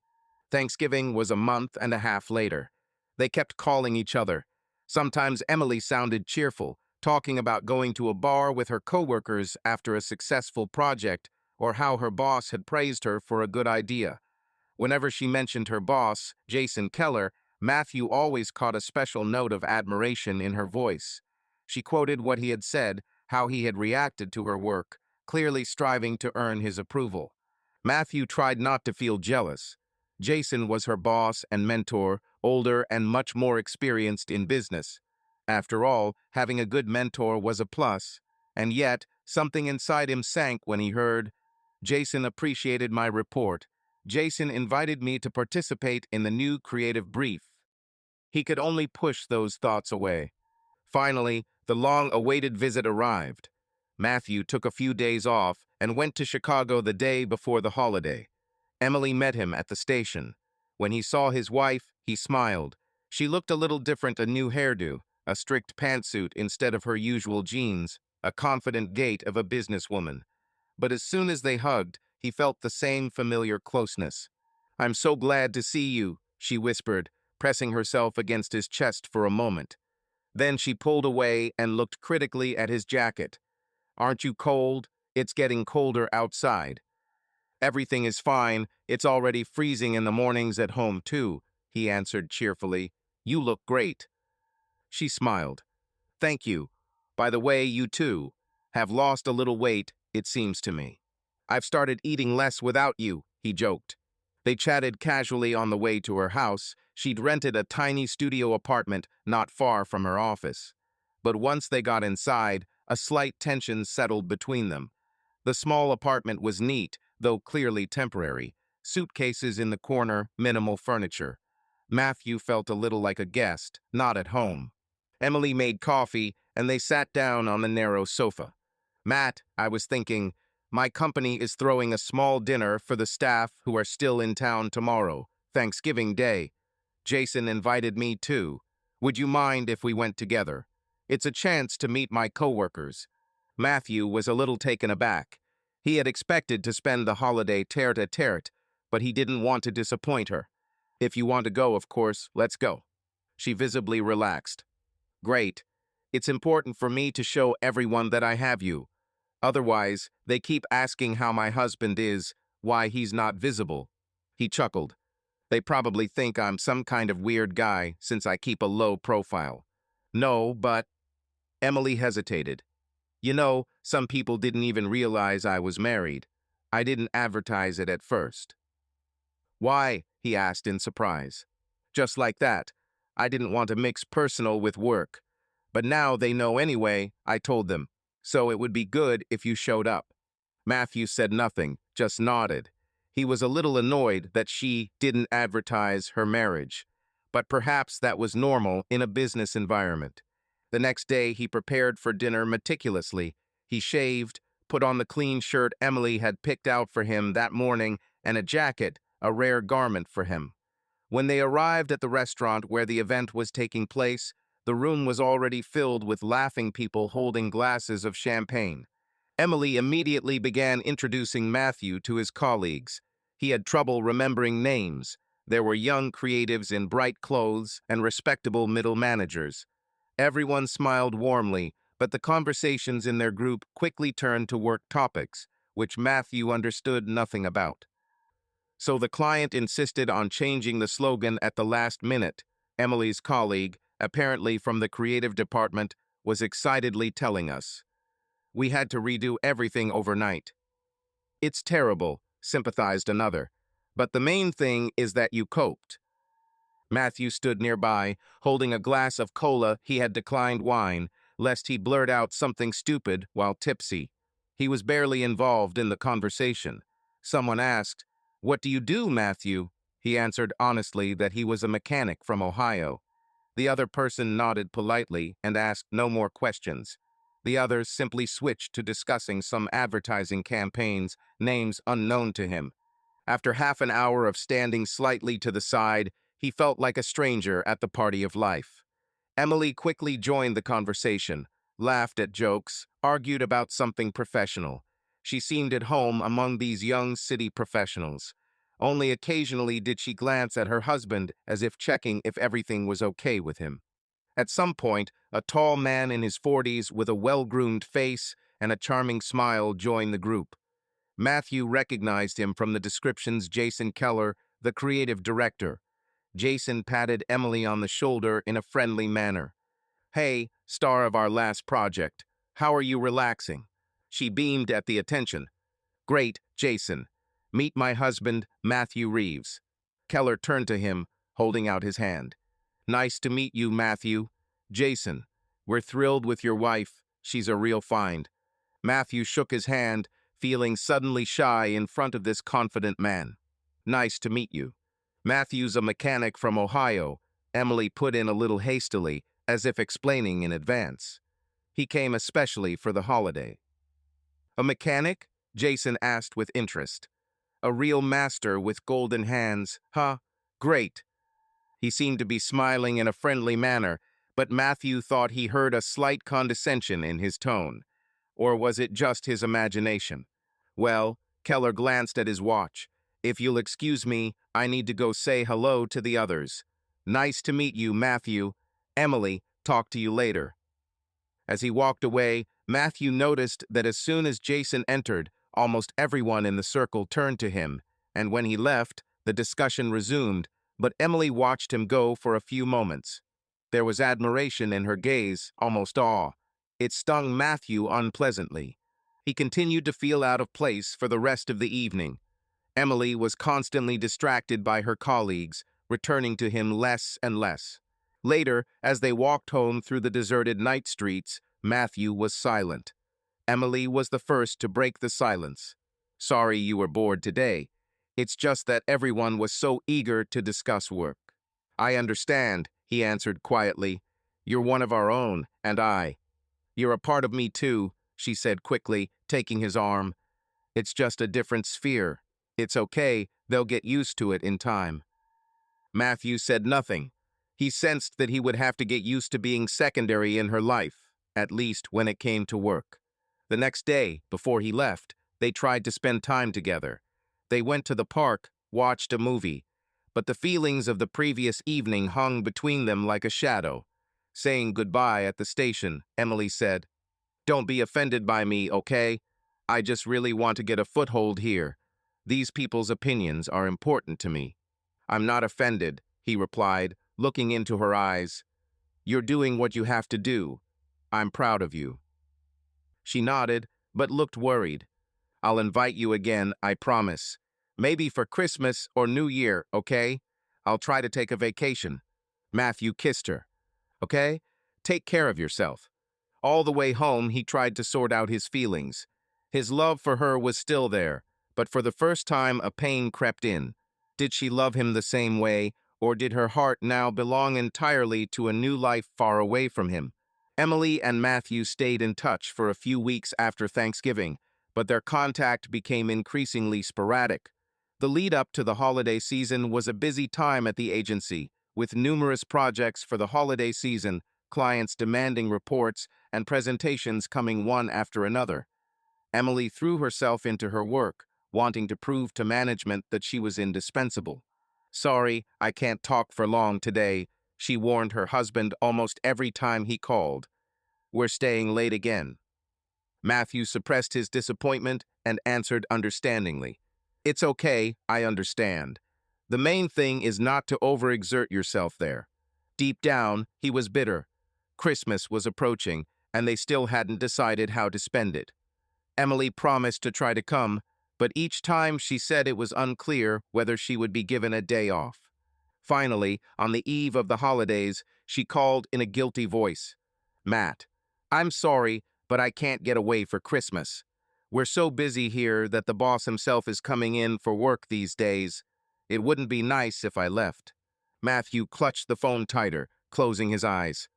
Thanksgiving was a month and a half later. They kept calling each other. Sometimes Emily sounded cheerful, talking about going to a bar with her coworkers after a successful project, or how her boss had praised her for a good idea. Whenever she mentioned her boss, Jason Keller, Matthew always caught a special note of admiration in her voice. She quoted what he had said, how he had reacted to her work, clearly striving to earn his approval. Matthew tried not to feel jealous. Jason was her boss and mentor, older and much more experienced in business. After all, having a good mentor was a plus. And yet, something inside him sank when he heard, "Jason appreciated my report. Jason invited me to participate in the new creative brief." He could only push those thoughts away. Finally, the long-awaited visit arrived. Matthew took a few days off and went to Chicago the day before the holiday. Emily met him at the station. When he saw his wife, he smiled. She looked a little different, a new hairdo, a strict pantsuit instead of her usual jeans, a confident gait of a businesswoman. But as soon as they hugged, he felt the same familiar closeness. "I'm so glad to see you," she whispered, pressing herself against his chest for a moment. Then she pulled away and looked critically at his jacket. "Aren't you cold? It's getting colder outside." "Everything is fine. It's already freezing in the mornings at home, too," he answered cheerfully. "You look great." She smiled. "Thank you. By the way, you too have lost a little weight, it seems to me." "I've started eating less without you," he joked. They chatted casually on the way to her house. She'd rented a tiny studio apartment not far from her office. But once they got inside, a slight tension settled between them. The small apartment was neat, though clearly temporary. Suitcases in the corner, minimal furniture. Matthew felt a little like a guest, not at home. Emily made coffee, and they sat down on the narrow sofa. Matt, I was thinking, my company is throwing a small dinner for the staff who are still in town tomorrow, Thanksgiving Day. Jason invited me too. Would you mind if we went together? It's a chance to meet my coworkers. Matthew was a little taken aback. He had expected to spend the holiday tete-a-tete, but he didn't want to disappoint her. If you want to go, of course, let's go. She visibly relaxed. Great. It's important for me to show everyone that I have you. Otherwise, they keep asking how my husband is, why he's not visible. He chuckled. They probably think I'm some kind of weird guy since I keep a low profile. No, but... Emily hesitated. You know, some people didn't even realize I was married. I didn't advertise it at first. Why? He asked in surprise. Just like that. I didn't want to mix personal with work. But now they know anyway, I told them. So it would be good if you showed up. Matthew said nothing, just nodded. He was a little annoyed that she didn't advertise her marriage. But perhaps that was normal in a business environment. The next day, he prepared for dinner meticulously. He shaved, put on the clean shirt Emily had picked out for him that morning, and a jacket, a rare garment for him. When they arrived at the restaurant where the event was taking place, the room was already filled with laughing people holding glasses of champagne. Emily immediately began introducing Matthew to his colleagues. He had trouble remembering names. There were young creatives in bright clothes and respectable middle managers. Everyone smiled warmly, but the conversations in their group quickly turned to work topics, which Matthew understood nothing about. So the client insisted on changing the slogan at the last minute. Emily's colleague, apparently from the creative department, was excitedly telling us. We had to redo everything overnight. It's terrible, sympathized another. But the main thing is that you coped. Matthew stood nearby, holding a glass of cola. He had declined wine, lest he blurt out something stupid while tipsy. He was barely involved in the conversation. Someone asked, "What do you do, Matthew?" He answered honestly that he was a mechanic from Ohio. The other person nodded politely and asked no more questions. The others simply switched to discussing some advertising campaigns, names unknown to him. After half an hour of standing slightly to the side, he felt like a stranger at the party of life. Emily quickly joined the conversation, laughed at jokes, argued about something professional. She seemed at home among these young city professionals. Only occasionally did she glance at her husband as if checking if everything was okay with him. At some point, a tall man in his 40s with a well-groomed face and a charming smile joined the group. Matthew recognized him from the descriptions. Jason Keller, the creative director. Jason patted Emily on the shoulder in a friendly manner. "Hey, star of our last project. How are you relaxing?" She beamed at the attention. "Great, Jason. Meet my husband, Matthew Reeves." Keller turned to him, holding out his hand. "Nice to meet you, Matthew. Jason, we're thrilled with your wife. She's a real find." Matthew shook his hand, feeling suddenly shy in front of this confident man. "Nice to meet you." "Matthew's a mechanic from Ohio," Emily put in a little hastily, as if explaining in advance. "He came especially for the holiday." "A mechanic?" Jason asked with interest. "A real master with golden hands, huh? Great." He seemed to be smiling in a friendly manner, but Matthew thought he heard a slight condescension in his tone. Or was it just his imagination? "Well," Keller glanced at his watch. "If you'll excuse me, I need to go say hello to the others." "Nice to meet you, Matthew. Emily, talk to you later." As he walked away, Matthew noticed that as soon as Jason entered, almost everyone in the circle turned to him, and when he left, the discussion resumed, but Emily watched him go for a few moments. There was admiration in her gaze, almost awe. It stung Matthew unpleasantly. He continued to feel out of place for the rest of the evening. Emily was constantly distracted by her colleagues, returning to him less and less. Later, as they walked home through the deserted night streets, Matthew was silent. Emily was the first to break the silence. "Sorry you were bored today. It's just that everyone was so eager to discuss work." I understand, he answered quietly. You're one of our own, and You're a part of me too, she said quickly, taking his arm. It's just a different sphere. It's okay, they'll get used to it in time. Matthew said nothing. He sensed that he would have to get used to being secondary in her life, at least when it came to work. The next day, before he left, they tried to spend time together. They went to the park, watched a movie, but the feelings of the previous evening hung between them like a shadow. Saying goodbye at the station, Emily said, "Don't be offended by me, okay? I just really want to get a foothold here. These people's opinions are important to me." "I'm not offended," he replied, looking into her eyes. "You're doing what you have to do. I'm proud of you." She nodded, but looked worried. "I'll invite you again, I promise. Maybe for Christmas or New Year, okay? I'll try to take a vacation." Matthew kissed her. "Okay? Take care of yourself." All the way home, he tried to sort out his feelings. His love for her was still there, but for the first time a pain crept in. Did she love him the same way, or did her heart now belong entirely to a new life far away from him? Emily and Matthew stayed in touch for a few weeks after Thanksgiving, but their contact became increasingly sporadic. The lead-up to the holiday season was a busy time at the agency, with numerous projects for the holiday season, clients demanding reports, and presentations coming one after another. Emily threw herself into her work, wanting to prove to management that she was indispensable. "Sorry, I can't talk for long today," she warned her husband almost every time he called. "We're staying late again." Matthew suppressed his disappointment and answered understandingly, "It's okay, I understand. The main thing is not to overexert yourself there." Deep down, he was bitter. Christmas was approaching, and they still hadn't decided how to spend it. Emily promised to try to come, but each time she said it was unclear whether she would be given a day off. Finally, on the eve of the holidays, she called in a guilty voice. "Matt, I'm sorry, but I can't get away for Christmas. We're so busy here that the boss himself is coming in for work these days. It wouldn't be nice if I left." Matthew clutched the phone tighter, closing his eyes.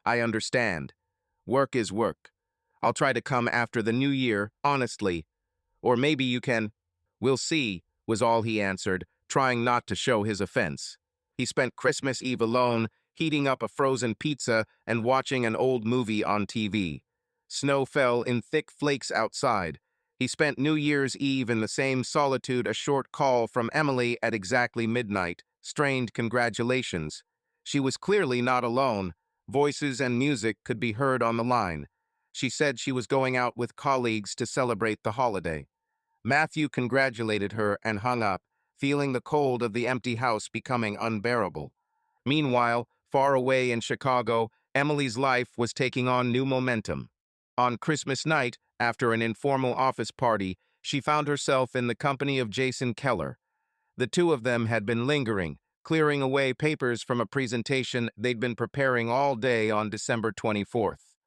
"I understand. Work is work. I'll try to come after the new year, honestly. Or maybe you can—" "We'll see," was all he answered, trying not to show his offense. He spent Christmas Eve alone, heating up a frozen pizza and watching an old movie on TV. Snow fell in thick flakes outside. He spent New Year's Eve in the same solitude, a short call from Emily at exactly midnight. Strained congratulations. She was clearly not alone. Voices and music could be heard on the line. She said she was going out with colleagues to celebrate the holiday. Matthew congratulated her and hung up, feeling the cold of the empty house becoming unbearable. Meanwhile, far away in Chicago, Emily's life was taking on new momentum. On Christmas night, after an informal office party, she found herself in the company of Jason Keller. The two of them had been lingering, clearing away papers from a presentation they'd been preparing all day on December 24th.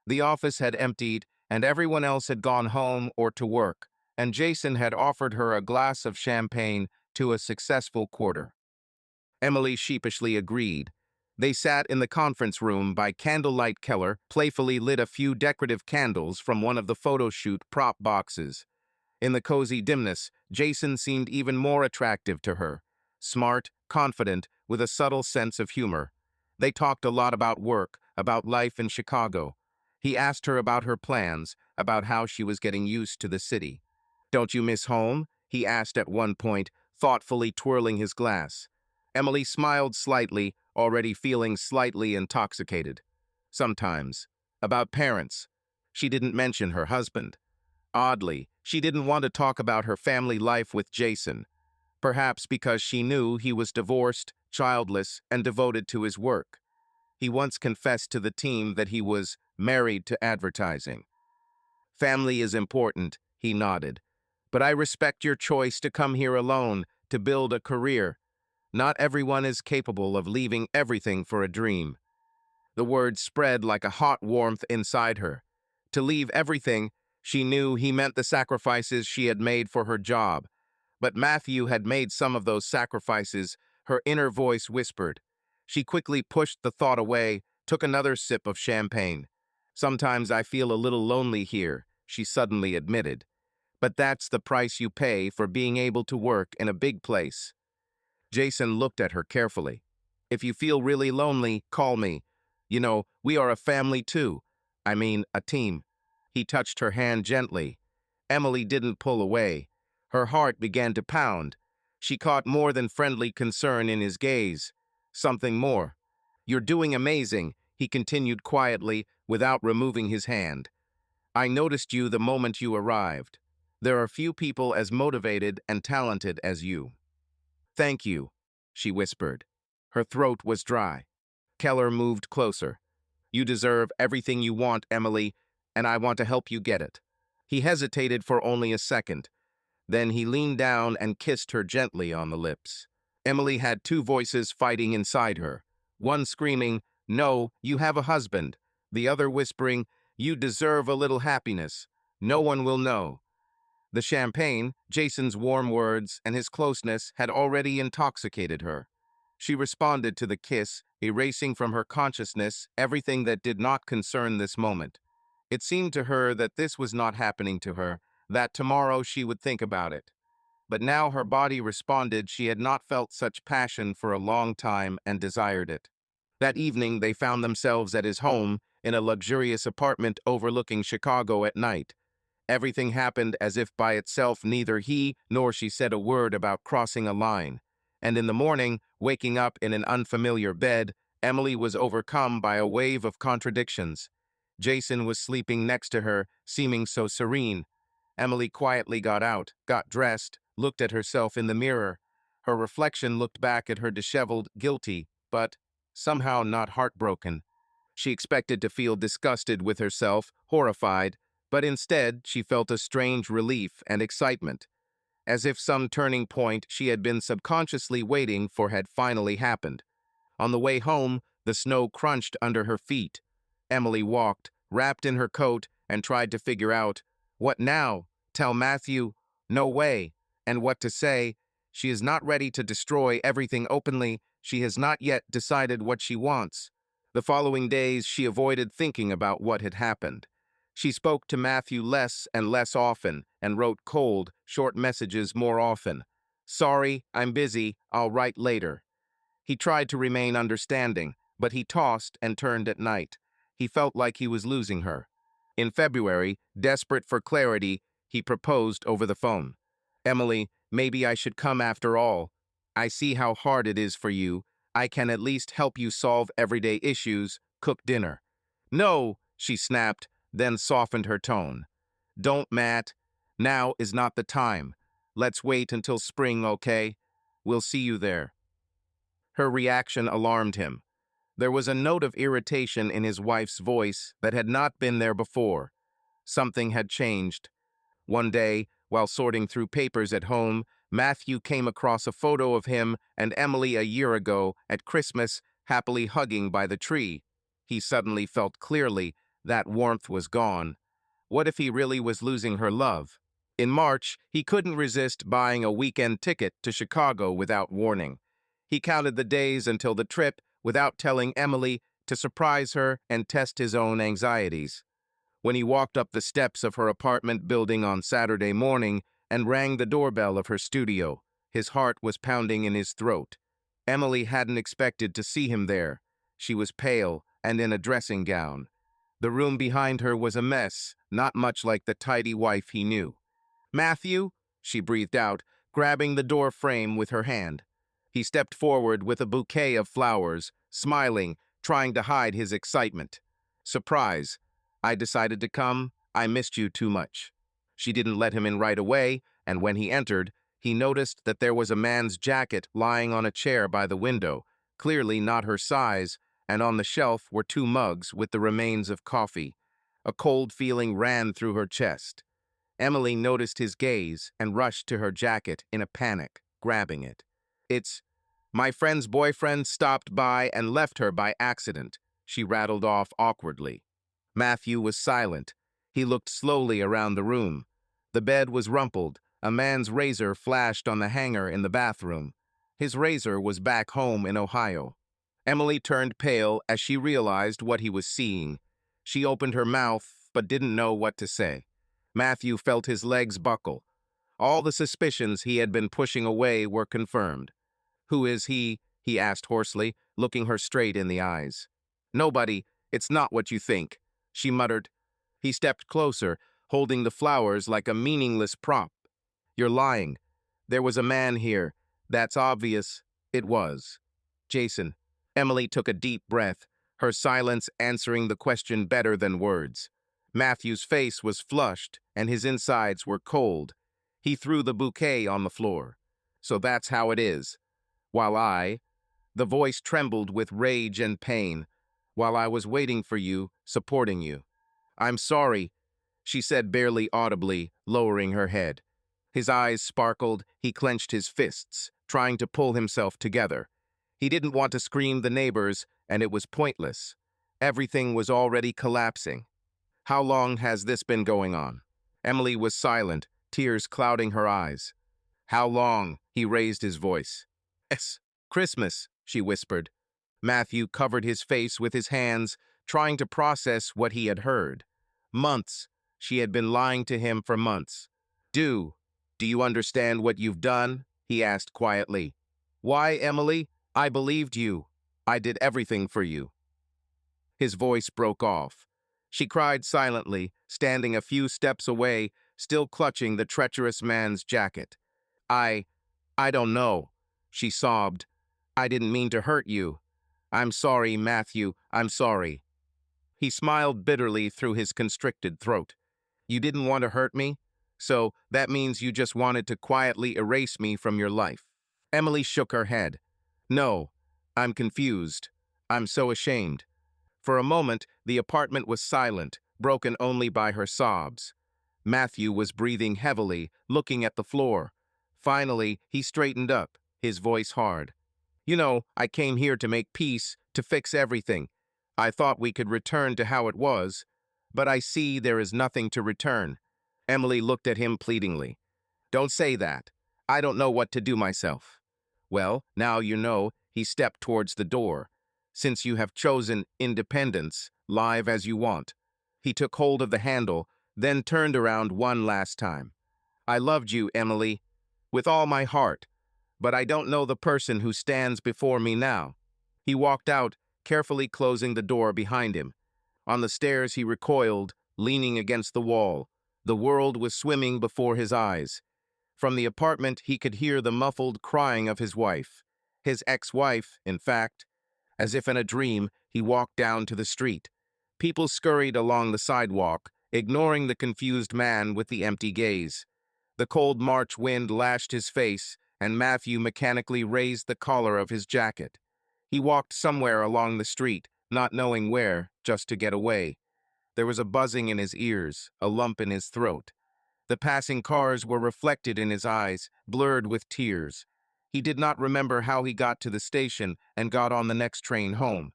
The office had emptied, and everyone else had gone home or to work, and Jason had offered her a glass of champagne to a successful quarter. Emily sheepishly agreed. They sat in the conference room by candlelight. Keller playfully lit a few decorative candles from one of the photo shoot prop boxes. In the cozy dimness, Jason seemed even more attractive to her. Smart, confident, with a subtle sense of humor. They talked a lot about work, about life in Chicago. He asked her about her plans, about how she was getting used to the city. "Don't you miss home?" he asked at one point, thoughtfully twirling his glass. Emily smiled slightly, already feeling slightly intoxicated. "Sometimes." About parents. She didn't mention her husband. Oddly, she didn't want to talk about her family life with Jason, perhaps because she knew he was divorced, childless, and devoted to his work. He once confessed to the team that he was married to advertising. "Family is important," he nodded. "But I respect your choice to come here alone, to build a career. Not everyone is capable of leaving everything for a dream." The words spread like a hot warmth inside her. To leave everything, she knew he meant the sacrifices she had made for her job. But Matthew had made some of those sacrifices, her inner voice whispered. She quickly pushed the thought away, took another sip of champagne. Sometimes I feel a little lonely here, she suddenly admitted. But that's the price you pay for being able to work in a big place. Jason looked at her carefully. If you feel really lonely, call me. You know, we are a family too. I mean, a team. He touched her hand gently. Emily didn't pull away. Her heart began to pound. She caught more than friendly concern in his gaze. Something more. You're doing amazing, he continued quietly, without removing his hand. I noticed you the moment you arrived. There are few people as motivated and talented as you. Thank you, she whispered. Her throat was dry. Keller moved closer. You deserve everything you want, Emily, and I want to help you get it. He hesitated for only a second. Then he leaned down and kissed her gently on the lips. Emily had two voices fighting inside her. One screaming, "No, you have a husband." The other whispering, "You deserve a little happiness. No one will know." The champagne, Jason's warm words, and his closeness had already intoxicated her. She responded to the kiss, erasing from her consciousness everything that did not concern this moment. It seemed to her that this was not happening to her, that tomorrow she would think about it. But now her body responded she had not felt such passion for a long time and desired it. That evening they found themselves at his home in a luxurious apartment overlooking Chicago at night. Everything happened as if by itself. Neither he nor she said a word about crossing a line. And in the morning, waking up in an unfamiliar bed, Emily was overcome by a wave of contradictions. Jason was sleeping next to her, seeming so serene. Emily quietly got out, got dressed, looked at herself in the mirror. Her reflection looked back at her disheveled, guilty, but somehow not heartbroken. She expected to feel disgusted with herself, horrified, but instead she felt a strange relief and excitement, as if some turning point she had been subconsciously waiting for had finally happened. On the way home, the snow crunched under her feet. Emily walked, wrapped in her coat, and tried to figure out, what now? Tell Matthew? No way. And what to say? She is not ready to destroy everything openly. She has not yet decided what she wants. The following days, she avoided thinking about what had happened. She spoke to Matthew less and less often and wrote cold, short messages more often. Sorry, I'm busy, I'll write later. He tried to remain understanding, but he tossed and turned at night. He felt like he was losing her. In February, desperate for clarity, he proposed over the phone. Emily, maybe I should come after all. I see how hard it is for you. I can at least help you solve everyday issues, cook dinner. No, she snapped, then softened her tone. Don't, Matt. Now is not the time. Let's wait until spring, okay? We'll see you there. Her reaction alarmed him. There was a note of irritation in his wife's voice that had not been there before. Something had changed. One day, while sorting through papers at home, Matthew came across a photo of him and Emily a year ago at Christmas, happily hugging by the tree. He suddenly felt clearly that warmth was gone. What if he really was losing her love? In March, he couldn't resist buying a weekend ticket to Chicago without warning. He counted the days until the trip without telling Emily, to surprise her and test his own anxieties. When he walked up the steps of her apartment building on Saturday morning and rang the doorbell of her studio, his heart was pounding in his throat. Emily hadn't expected to see him there. She was pale and in a dressing gown. The room behind her was a mess, not much like the tidy wife he knew. Matthew, she breathed out, grabbing the door frame with her hand. He stepped forward with a bouquet of flowers, smiling, trying to hide his excitement. Surprise. I decided to come. I missed you too much. She didn't let him in right away, and when he entered, he noticed that there was a man's jacket lying on a chair by the window, clearly not her size, and on the shelf were two mugs with the remains of coffee. A cold feeling ran through her chest. Emily noticed his gaze and rushed to her jacket in a panic, grabbing it. It's my friend's boyfriend stopped by and left her by accident, she rattled off awkwardly. Matthew was silent. He looked slowly around the room. The bed was rumpled. A man's razor flashed on the hanger in the bathroom. His razor was back home in Ohio. Emily turned pale as she realized what he was seeing. She opened her mouth, but didn't know what to say. Matthew felt his legs buckle. All the suspicions he had been pushing away were confirmed. "Who is he?" he asked hoarsely, looking her straight in the eyes. "Nobody. It's not what you think," she muttered. He stepped closer, holding the flowers like a meaningless prop. "You're lying. There was a man here. That's obvious." It was. Jason. Emily took a deep breath, her silence answering the question better than words. Matthew's face was flushed, and his insides were cold. He threw the bouquet on the floor. "So that's how it is. While the voice trembled with rage and pain, while I was waiting for you, supporting you. I'm sorry," she said barely audibly, lowering her head. His eyes sparkled, he clenched his fists, trying to pull himself together. He didn't want to scream the neighbors, and it was pointless. Everything was already collapsing. "How long has this been going on?" Emily was silent, tears clouding her eyes. "How long?" He raised his voice. "Yes, Christmas," she whispered. Matthew covered his face with his hands, trying to process what he had heard. Months. She had been lying to him for months. Do you understand what you've done?" he asked quietly. "Why, Emily? I believed you. I did everything for you." His voice broke off. She cried silently, standing a few steps away, still clutching the treacherous man's jacket. I don't know," she sobbed. "I didn't mean to hurt you. I'm sorry, Matthew, I'm sorry." He smiled bitterly through his constricted throat. "You didn't want to hurt me? So that means you just wanted to quietly erase me from your life." Emily shook her head. "No, I'm confused. I'm so ashamed." For a moment, the apartment was silent, broken only by her sobs. Matthew was breathing heavily, looking at the floor. Finally, he straightened up, his voice hard. "You know, I came here to make peace, to fix everything. I thought we could return to how it was, but I see there is nothing to return." Emily looked at him pleadingly. "Don't say that. I don't know what to do myself." "Well, now you know." He stepped towards the door. "Since you have chosen independence, live as you want." He took hold of the handle, then turned around one last time. "I loved you, Emily, with all my heart, but I don't know the person who stands before me now." He walked out, carefully closing the door behind him. On the stairs he recoiled, leaning against the wall. The world was swimming before his eyes. From the apartment he could hear the muffled crying of his wife. His ex-wife, in fact. As if in a dream, he walked down to the street. People scurried along the sidewalk, ignoring the confused man with the empty gaze. The cold March wind lashed his face, and Matthew mechanically raised the collar of his jacket. He walked somewhere along the street, not knowing where, just to get away. There was a buzzing in his ears, a lump in his throat. The passing cars were reflected in his eyes, blurred with tears. He did not remember how he got to the station and got on the next train home.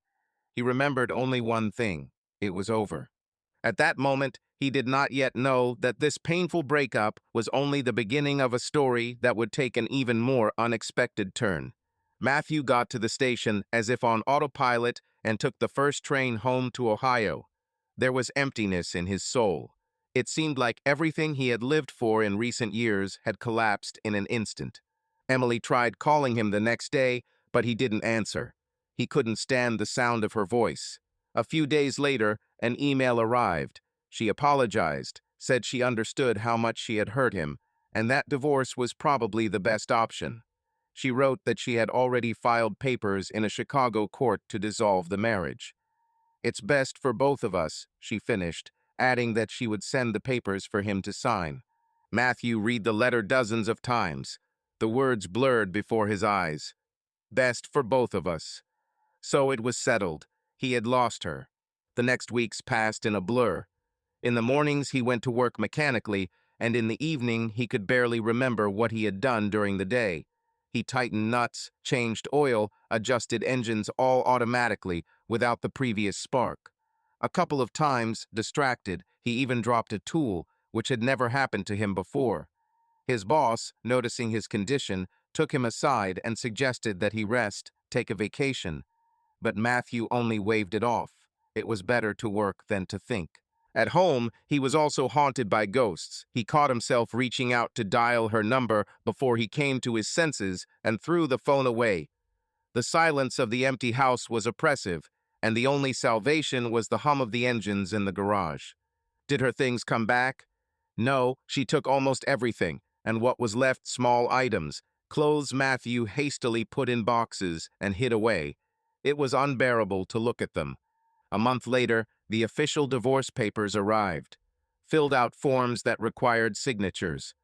He remembered only one thing: it was over. At that moment, he did not yet know that this painful breakup was only the beginning of a story that would take an even more unexpected turn. Matthew got to the station as if on autopilot and took the first train home to Ohio. There was emptiness in his soul. It seemed like everything he had lived for in recent years had collapsed in an instant. Emily tried calling him the next day, but he didn't answer. He couldn't stand the sound of her voice. A few days later, an email arrived. She apologized, said she understood how much she had hurt him, and that divorce was probably the best option. She wrote that she had already filed papers in a Chicago court to dissolve the marriage. "It's best for both of us," she finished, adding that she would send the papers for him to sign. Matthew read the letter dozens of times. The words blurred before his eyes. Best for both of us. So it was settled. He had lost her. The next weeks passed in a blur. In the mornings he went to work mechanically, and in the evening he could barely remember what he had done during the day. He tightened nuts, changed oil, adjusted engines all automatically, without the previous spark. A couple of times, distracted, he even dropped a tool, which had never happened to him before. His boss, noticing his condition, took him aside and suggested that he rest, take a vacation. but Matthew only waved it off. It was better to work than to think. At home, he was also haunted by ghosts. He caught himself reaching out to dial her number before he came to his senses and threw the phone away. The silence of the empty house was oppressive, and the only salvation was the hum of the engines in the garage. Did her things come back? No, she took almost everything, and what was left small items, clothes Matthew hastily put in boxes and hid away. It was unbearable to look at them. A month later, the official divorce papers arrived, filled out forms that required signatures.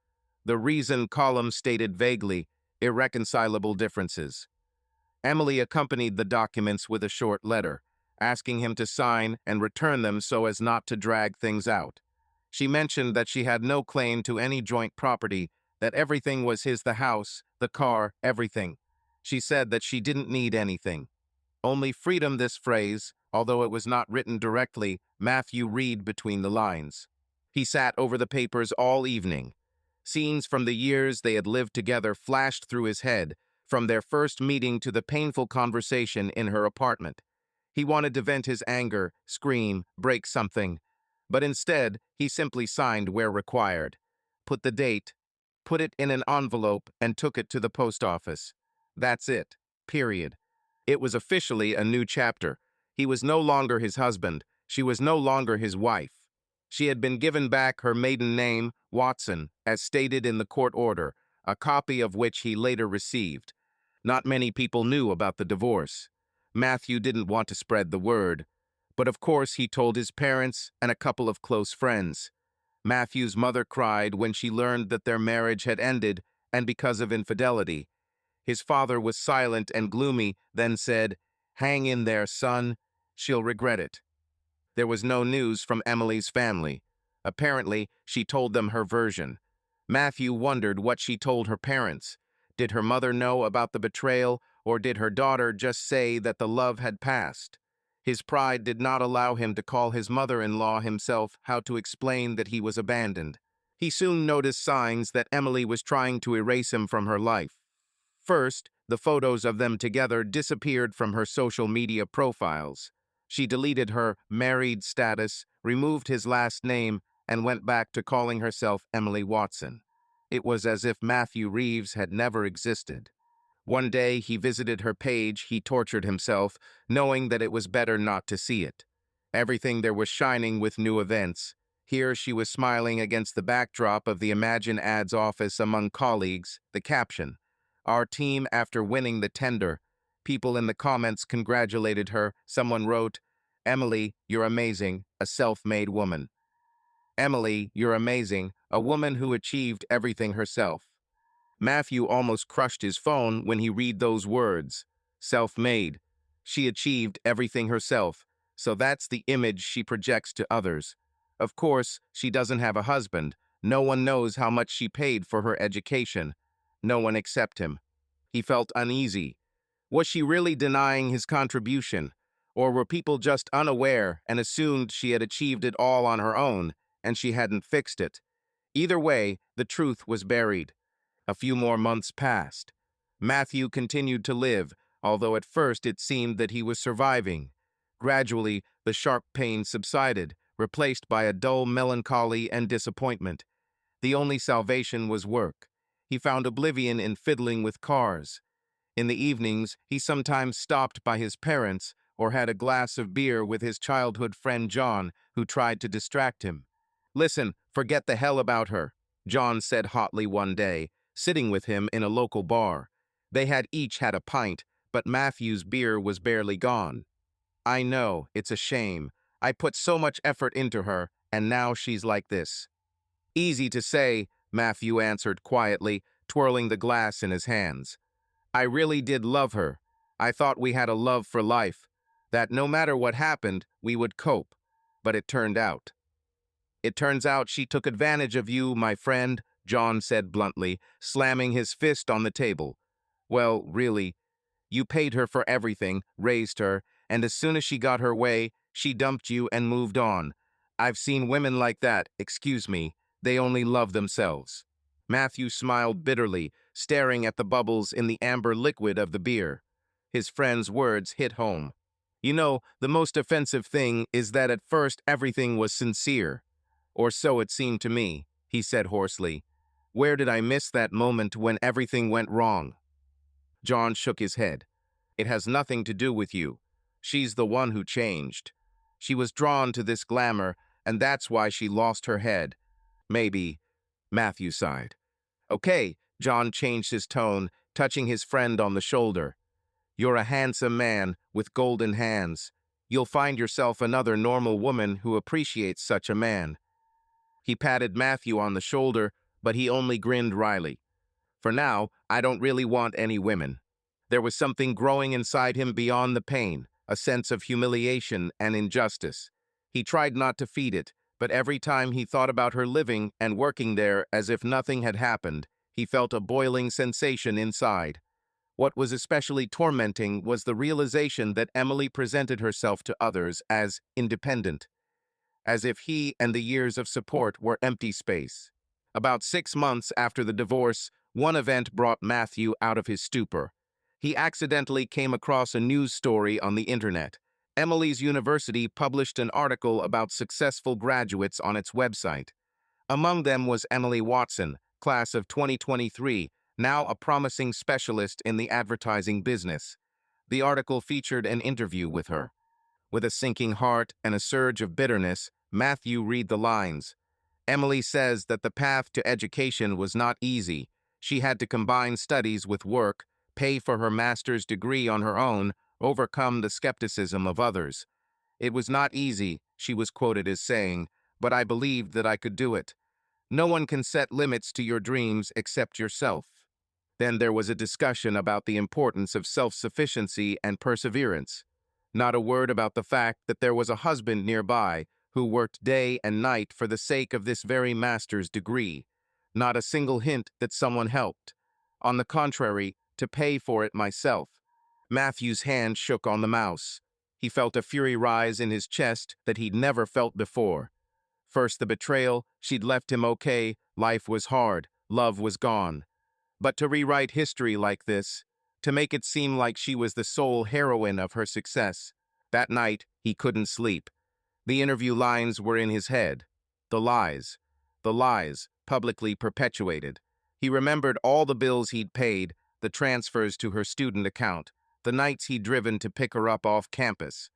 The reason column stated vaguely, irreconcilable differences. Emily accompanied the documents with a short letter, asking him to sign and return them so as not to drag things out. She mentioned that she had no claim to any joint property, that everything was his, the house, the car, everything. She said that she didn't need anything. Only freedom. This phrase, although it was not written directly, Matthew read between the lines. He sat over the papers all evening. Scenes from the years they had lived together flashed through his head, from their first meeting to the painful conversation in her apartment. He wanted to vent his anger, scream, break something. But instead, he simply signed where required. Put the date, put it in an envelope, and took it to the post office. That's it. Period. It was officially a new chapter. He was no longer his husband. She was no longer his wife. She had been given back her maiden name, Watson, as stated in the court order, a copy of which he later received. Not many people knew about the divorce. Matthew didn't want to spread the word, but of course he told his parents and a couple of close friends. Matthew's mother cried when she learned that their marriage had ended, and because of infidelity. His father was silent and gloomy, then said, "Hang in there, son. She'll regret it." There was no news from Emily's family. Apparently, she told them her version. Matthew wondered what she told her parents. Did her mother know about the betrayal, or did her daughter just say that the love had passed? His pride did not allow him to call his mother-in-law himself how to explain that he was abandoned. He soon noticed signs that Emily was trying to erase him from her life. First, the photos of them together disappeared from her social media profiles. She deleted her married status, removed his last name, and went back to calling herself Emily Watson. It was as if Matthew Reeves had never existed. One day he visited her page. He tortured himself, knowing that it was better not to see it. Everything there was shining with new events. Here she was smiling against the backdrop of the Imagine Ads office among colleagues. The caption, "Our team after winning the tender." People in the comments congratulated her. Someone wrote, "Emily, you're amazing, a self-made woman." Emily, you're amazing, a woman who achieved everything herself. Matthew almost crushed his phone when he read those words. Self-made. She achieved everything herself, so that's the image she projects to others. Of course, she doesn't have a husband. No one knows how much she paid for her education. No one except him. He felt uneasy. Was she really denying his contribution? Or were people just unaware and assumed she had achieved it all on her own, and she hadn't fixed it? Either way, the truth was buried. A few more months passed. Matthew continued to live, although at first it seemed that he was surviving. Gradually, the sharp pain subsided, replaced by a dull melancholy and disappointment. The only salvation was work. He found oblivion in fiddling with cars. In the evenings, he sometimes stopped by his parents or had a glass of beer with his childhood friend John, who tried to distract him. "Listen, forget the hell about her," John said hotly one day, sitting with him in a local bar. They had each had a pint, but Matthew's beer was barely gone. "I know, it's a shame. I put so much effort into her, and now she's like this." "Easy to say," Matthew answered quietly, twirling the glass in his hands. "I really did love her. I thought we had a love for life, that no matter what happened, we would cope. But it turned out. It turns out she took advantage of you, my friend," John said bluntly, slamming his fist on the table. "Well, really, you paid her for everything, raised her, and as soon as she got her way, she dumped you and moved on. I've seen women like that, excuse me, they only love themselves." Matthew smiled bitterly, staring at the bubbles in the amber liquid of the beer. His friend's words hit home. You know, the most offensive thing is that at first everything was sincere. Or so it seemed to me, he said hoarsely. Where did I miss that moment when everything went wrong? John shook his head. It has nothing to do with you. She's the one who changed. She was drawn to this glamour, and that's why she lost her head. Maybe, Matthew sighed. Okay, John changed his tone, touching his friend on the shoulder. You're a handsome man with golden hands. You'll find yourself another normal woman who appreciates such a man. He patted Matthew on the shoulder, but he only grinned wryly. For now, I don't really want any women. There was something growing inside him beyond the pain, a sense of humiliation and injustice. He tried not to feed it, but every time he thought about her living and working there as if nothing had happened, he felt a boiling sensation inside. What was especially tormenting was the realization that Emily presented herself to others as independent, as if he and the years of support were empty space. About 6 months after the divorce, one event brought Matthew out of his stupor. He accidentally came across a news story on the internet. Emily's university published an article about successful graduates on its website. Among them was Emily Watson, class of 2023, now a promising specialist in the advertising business. The article featured an interview with her. With a sinking heart and a surge of bitterness, Matthew read the lines. Emily says that the path to education was not easy. She had to combine studies with work, pay for her master's degree on her own, overcome the skepticism of others. It was not easy, she was quoted as saying, but I believed that I could do it. No one can set limits to your dreams except yourself. Then there was a discussion about the importance of self-sufficiency and perseverance. Not a word about the fact that there was a husband nearby who worked day and night for the sake of this very master's degree. Not a single hint that someone helped. On the contrary, to pay for it myself. Matthew's hand shook on the mouse. He felt a fury rise in his chest that he'd never felt before. First the betrayal, she'd left him okay, life was hard, love was gone. But to rewrite history like this, to make it seem like she was the sole heroine of her success, that night he couldn't sleep. The interview lines were in his head. The lies, publicly perpetuated. He remembered all the bills he'd paid, the transfers to her student account, the nights he'd driven to pick her up off campus.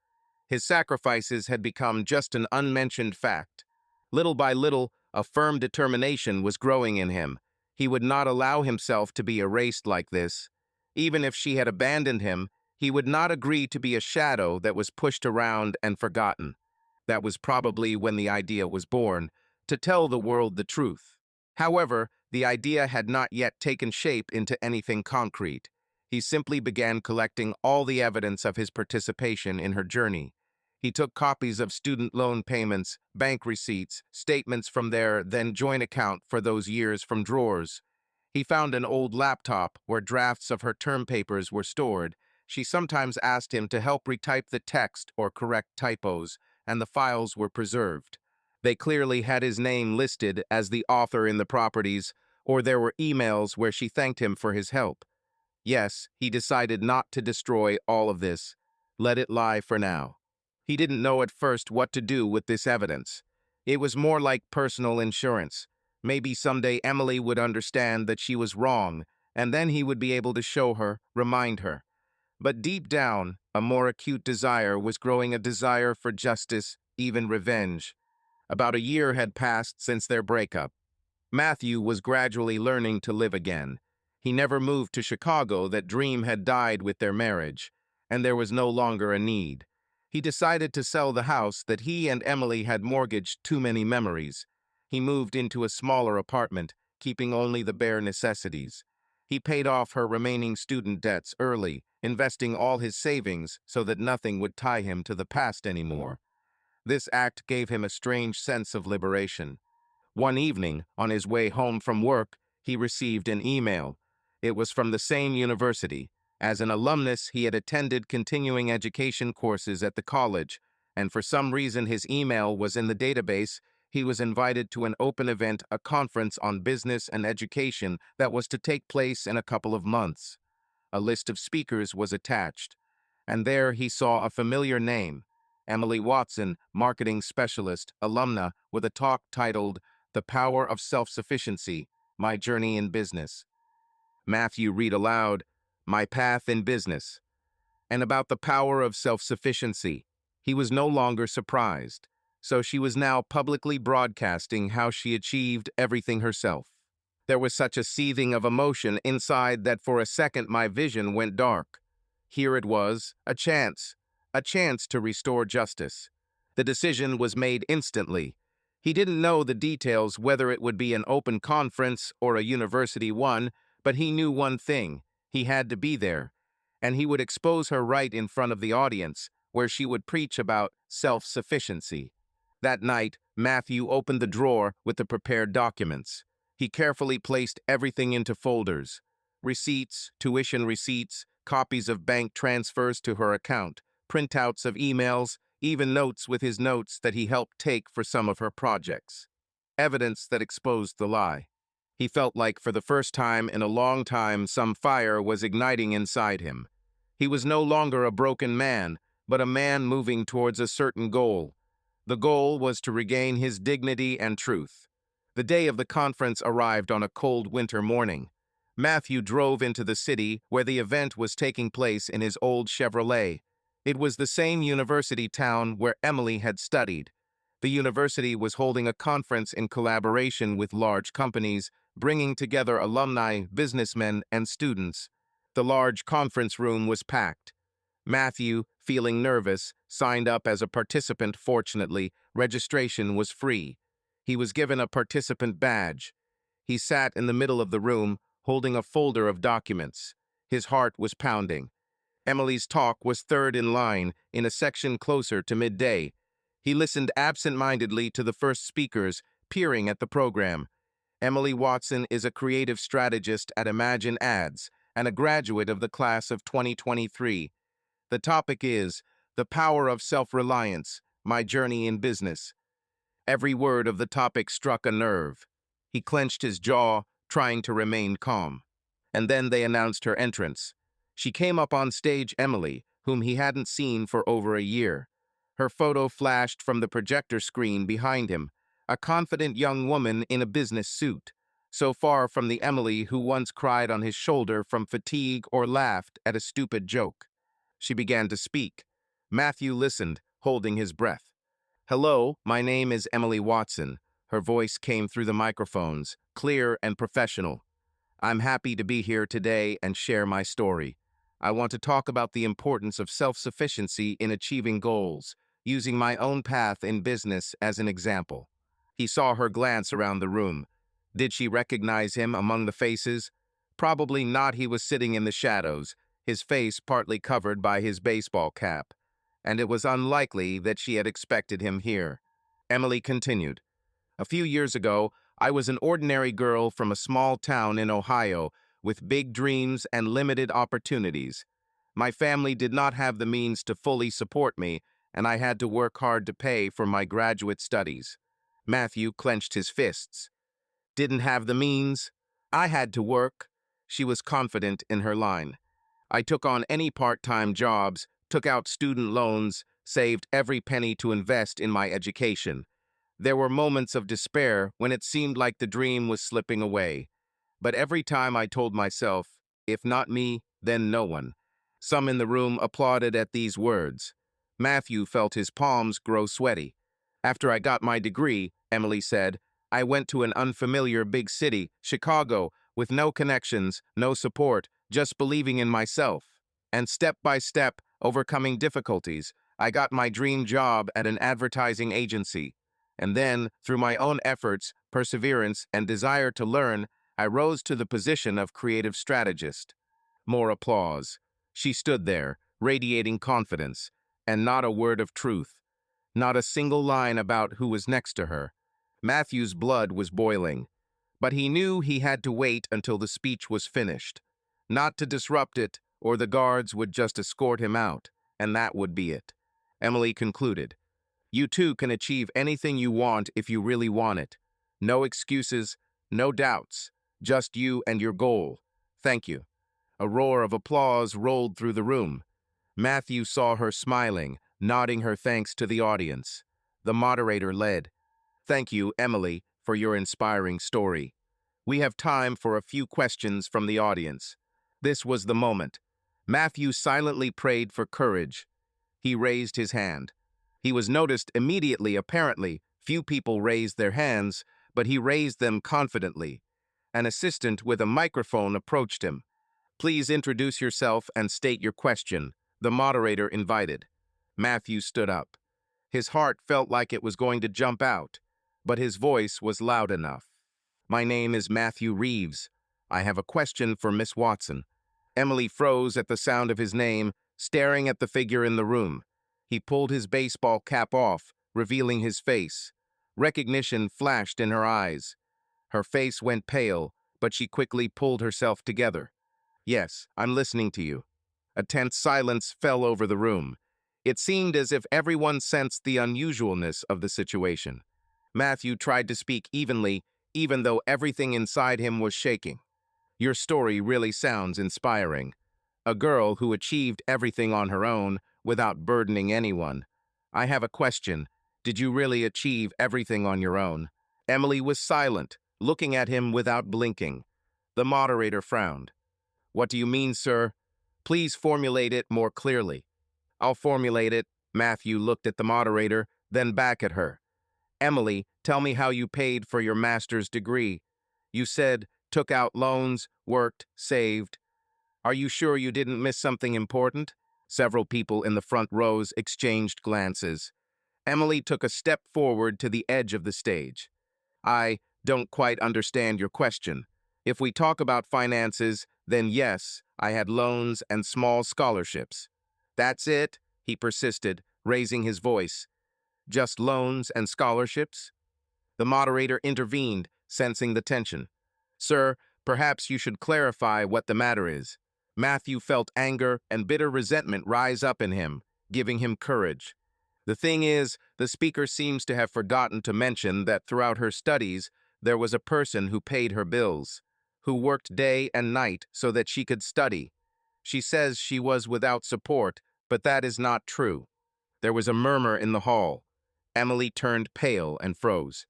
His sacrifices had become just an unmentioned fact. Little by little, a firm determination was growing in him. He would not allow himself to be erased like this. Even if she had abandoned him, he would not agree to be a shadow that was pushed around and forgotten. That was probably when the idea was born, to tell the world the truth. However, the idea had not yet taken shape into anything concrete. He simply began collecting all the evidence of his participation in her journey. He took copies of student loan payments, bank receipts, statements from their then joint account for those years from drawers. He found an old laptop where drafts of her term papers were stored. She sometimes asked him to help retype the text or correct typos, and the files were preserved. They clearly had his name listed as the author in the properties, or there were emails where she thanked him for his help. Yes, he decided not to destroy all of this. Let it lie for now. He didn't know at first what to do with this evidence. It was more like personal insurance. Maybe someday Emily would understand that she was wrong, and then he would be able to show her, remind her. But deep down, a more acute desire was growing, a desire for justice, even revenge. About a year had passed since their breakup. Matthew was gradually learning to live again. He never moved to Chicago. That dream had died with their marriage, and there was no longer a need. He decided to sell the house that he and Emily had mortgaged. Too many memories. He moved into a smaller apartment, keeping only the bare necessities. He paid off her remaining student debts early, investing all his savings so that nothing would tie him to the past anymore. This act gave him a strange sense of liberation. One evening, on his way home from work, he received an email. It was from the same university. As an alumnus, he had attended continuing education courses at the college, and for some reason his email was in the database. He was invited to an open event, a conference on business and education that was to take place in a couple of months. A list of speakers was attached. and there he saw a familiar name, Emily Watson, marketing specialist, alumna, with a talk titled The Power of Self-Sufficiency, My Journey in Business. Matthew read aloud, My Path in Business, and about the power of self-sufficiency. He was no longer surprised, so she was now publicly broadcasting how she achieved everything herself. There was such a seething of emotion inside that for a second my vision went dark. Here it was, a chance to restore justice. The decision was made instantly. He didn't know the details, whether it would be an open conference or a university one, but he knew one thing: he had to be there, and he would expose her right in front of the audience, where she would preach about self-sufficiency. That night, Matthew opened the drawer with the prepared documents. He carefully placed everything into folders: receipts, tuition receipts, copies of bank transfers to her account, printouts of emails, even notes with his notes that he helped take for some of her projects. Evidence that exposed the lie. He felt like for the first time in a long time some fire was igniting inside him. He was no longer a broken man, but a man moving towards a certain goal. The goal was to regain his dignity and truth. The day of the conference arrived on a cold winter morning. Matthew drove into the city where the event was taking place in his old Chevrolet. It was the same university town where Emily had studied. The university was holding a conference in collaboration with large companies, bringing together alumni, businessmen, and students. The large conference room was packed. Matthew, feeling nervous, signed up as a participant. Fortunately, registration was free. He was given a participant badge. He sat in the middle of the room, holding a folder of documents. His heart was pounding. Emily's talk was third in line, in a section closer to midday. He listened absent-mindedly to the first speakers, peering at the program. Emily Watson is a creative strategist at Imagine Ads and a graduate of the class of 2023. The topic is The Power of Self-Reliance, My Journey in Business. Every word of the topic struck a nerve. He clenched his jaw, trying to remain calm. And then they announced her entrance. She came up on stage, Emily, whom he hadn't seen for over a year. Her photo flashed from the projector screen behind him, a confident young woman in a business suit, so far from the Emily who once cried on his shoulder from fatigue or laughed at a stupid joke. She began to speak. Matthew listened, holding his breath. Hello, my name is Emily Watson. Her voice came through the microphones, clear and professional. I'm happy to be here today and share my story. I want to talk about the importance of self-sufficiency in achieving goals, using my own path in business as an example. He saw her glance around the room. Did she recognize him among the faces? Probably not. He was sitting in the shadows, his face partly covered by his baseball cap, and it was unlikely that she had expected him here. Emily continued. A few years ago, I was an ordinary girl from a small town in Ohio with big dreams and limited opportunities. My family did not have the means to fully support me, and I had to work hard to pay for my graduate studies. Matthew clenched his fists. Didn't have the means? I had to work. She was confident in her line. I took on any part-time jobs, took out student loans, saved every penny to invest in my education. There were moments of despair when it seemed like the dream was slipping away. But every time I told myself, if not me, then no one. Some in the room applauded at these words. Matthew felt his palms grow sweaty. After I got my degree, Emily said, I went to an unfamiliar big city, Chicago, with no connections, no support, just believing in myself. And step by step, overcoming difficulties, I got my dream job at an advertising agency. And then, through my own efforts, perseverance, and desire to learn, I rose to the position of creative strategist. More applause. She stood there, radiating confidence, and not a word of truth. Not a single line about who was next to her. Matthew's blood was boiling, but he knew he had to wait until the speech was finished. Not to disrupt it, or the guards would just escort him out, and that would be it. Emily concluded. You too can achieve anything you want if you really want it. No excuses, no doubts, just you and your goal. Thank you. A roar of applause rolled through the room. Matthew saw her smiling, nodding her thanks to the audience. The moderator led. "Thank you, Emily, for your inspiring story. We have time for a few questions from the audience." This was the moment. Matthew silently prayed for courage. He raised his hand. He was noticed immediately, apparently. Few people raised their hands, but he raised them confidently. An assistant with a microphone approached him. "Please introduce yourself and state your question," the moderator invited. Matthew stood up. His heart felt like it was going to jump out, but his voice was loud enough. "My name is Matthew Reeves. I have a question for Miss Watson." Emily froze at the sound of his name, staring at the figure in the room. He pulled his baseball cap off, revealing his face. Recognition flashed in her eyes. Her face went pale, but she quickly pulled herself together. "Yes, I'm listening to you." A tense silence fell over the room. It seemed as if everyone sensed the unusualness of the situation. Matthew tried to speak evenly, even though everything inside him was shaking. "Your story really sounds inspiring. A girl who achieved everything on her own without burdening anyone. I have a question. Did you really achieve everything on your own?" Emily was silent, looking at him without blinking. The moderator frowned. "What do you mean, sir? Please formulate it more clearly." "I'll formulate it." Matthew looked at the moderator, then back at her. "Emily, tell me how you paid for your master's degree. You said took out loans, worked, saved. Are you sure you didn't miss something important?" Several people in the front rows exchanged glances. Emily took a step forward to the edge of the stage. "I don't quite understand your question. If we talk about finances, then yes, I had loans and small scholarships." "That's it?" he persisted, raising his voice. "Just loans and scholarships?" The moderator intervened, sensing the tension. "Sir, perhaps you should clarify what the matter is." Matthew felt anger and bitter resentment rise up in him, giving him courage. "The thing is, the speaker seems to have forgotten to mention that throughout her studies, there was a person who paid her bills, who worked day and night so that she could study. She says she was without support, but that is not true." There was a murmur in the hall. Emily turned pale and froze.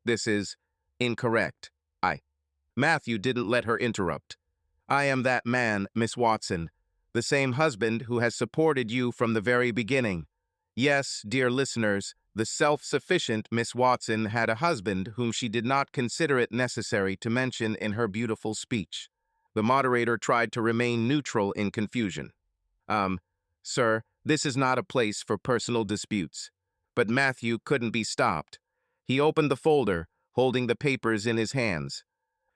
"This is incorrect." Matthew didn't let her interrupt. "I am that man, Miss Watson, the same husband who has supported you from the very beginning. Yes, dear listeners, the self-sufficient Miss Watson had a husband whom she did not consider it necessary to mention in her beautiful speech." The moderator tried to remain neutral in confusion. Sir, this is not a place for personal disputes." But Matthew couldn't be stopped. He opened the folder, holding the papers in his hands.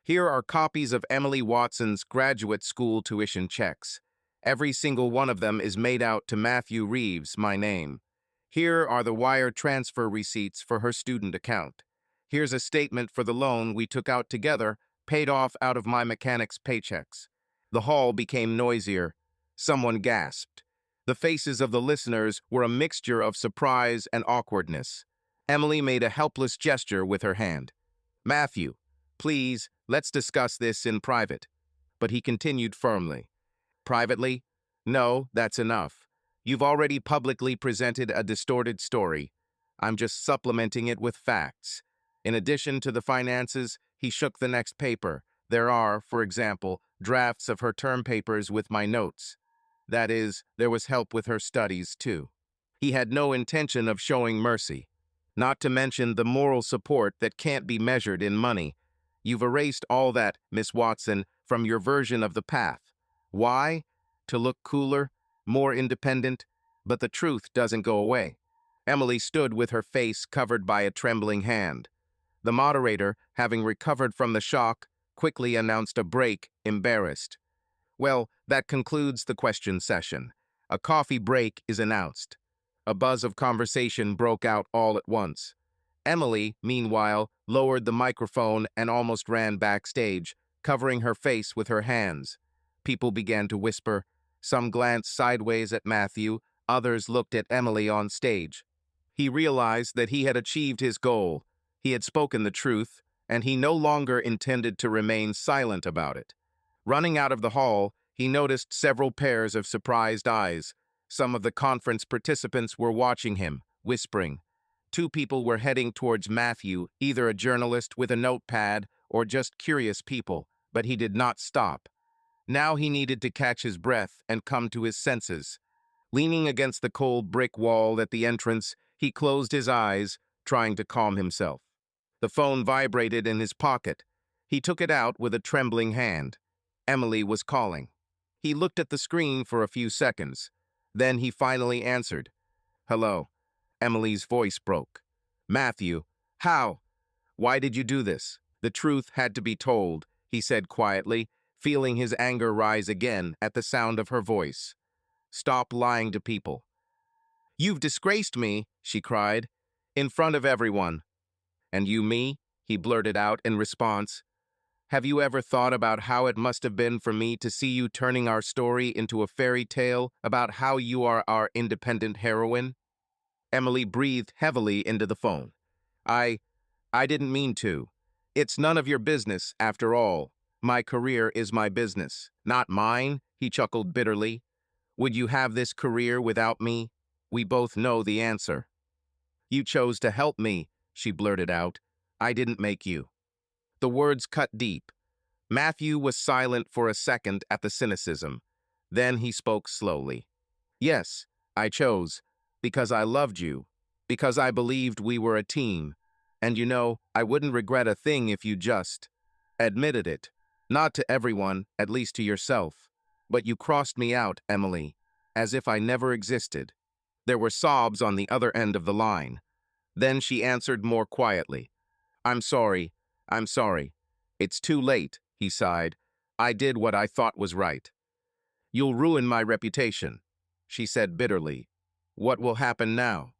"Here are copies of Emily Watson's graduate school tuition checks. Every single one of them is made out to Matthew Reeves, my name. Here are the wire transfer receipts for her student account. Here's a statement for the loan we took out together, paid off out of my mechanic's paychecks." The hall became noisier. Someone gasped. The faces of the listeners were a mixture of surprise and awkwardness. Emily made a helpless gesture with her hand. "Matthew, please, let's discuss this in private." But he continued firmly. "Privately? No, that's enough. You've already publicly presented a distorted story. I'm just supplementing it with facts." In addition to the finances, he shook the next paper. "There are, for example, drafts of her term papers with my notes. That is, there was help with her studies, too." He had no intention of showing mercy. "Not to mention the moral support that can't be measured in money. You've erased all that, Miss Watson, from your version of the path. Why? To look cooler, more independent, but the truth doesn't go away." Emily stood with her face covered by a trembling hand. The moderator, having recovered from the shock, quickly announced a break, embarrassed. "Well, that concludes the question session. A coffee break is announced." A buzz of conversation broke out all at once. Emily, meanwhile, lowered the microphone and almost ran backstage, covering her face with her hands. People began to whisper. Some glanced sideways at Matthew, others looked at Emily on stage. He realized that he had achieved his goal. He had spoken the truth, and he no longer intended to remain silent about it. Running out of the hall, he noticed several pairs of surprised eyes. Some of the conference participants were watching him, whispering. Two people were heading towards Matthew, either a journalist with a notepad or just curious people, but he did not stop. Now he needed to catch his breath and come to his senses. Leaning against the cold brick wall at the entrance, he closed his eyes, trying to calm himself. The phone vibrated in his pocket. He took it out with a trembling hand. Emily was calling. He looked at the screen for a few seconds. Then he finally answered. "Hello." Emily's voice broke. "Matthew, how? Why did you do this?" "The truth had to be told," he said quietly, feeling his anger rise again at the sound of her voice. "Stop lying to people." "You've disgraced me," she cried, "in front of everyone." "And you me?" he blurted out in response. "Have you ever thought about how it must have been for me to see you turning our story into a fairy tale about how you are our independent heroine?" Emily breathed heavily into the phone. I didn't mean to. It's none of your business, after all. My career is my business, not mine," he chuckled bitterly. "Would you have this career without me? We both know the answer." "You chose to help me," she blurted out. "I didn't make you." The words cut deep. Matthew was silent for a second at the cynicism. Then he spoke slowly. "Yes, I chose, because I loved you, because I believed we were a team. And you know, I wouldn't regret a thing if you just admitted it. Not to everyone, at least to yourself. But you crossed me out, Emily, as if I never existed." There were sobs on the other end of the line. Then she answered more quietly. I'm sorry. It's too late," he sighed. "I did what I thought was right." "You'll ruin my reputation," she said bitterly. "What will happen now?"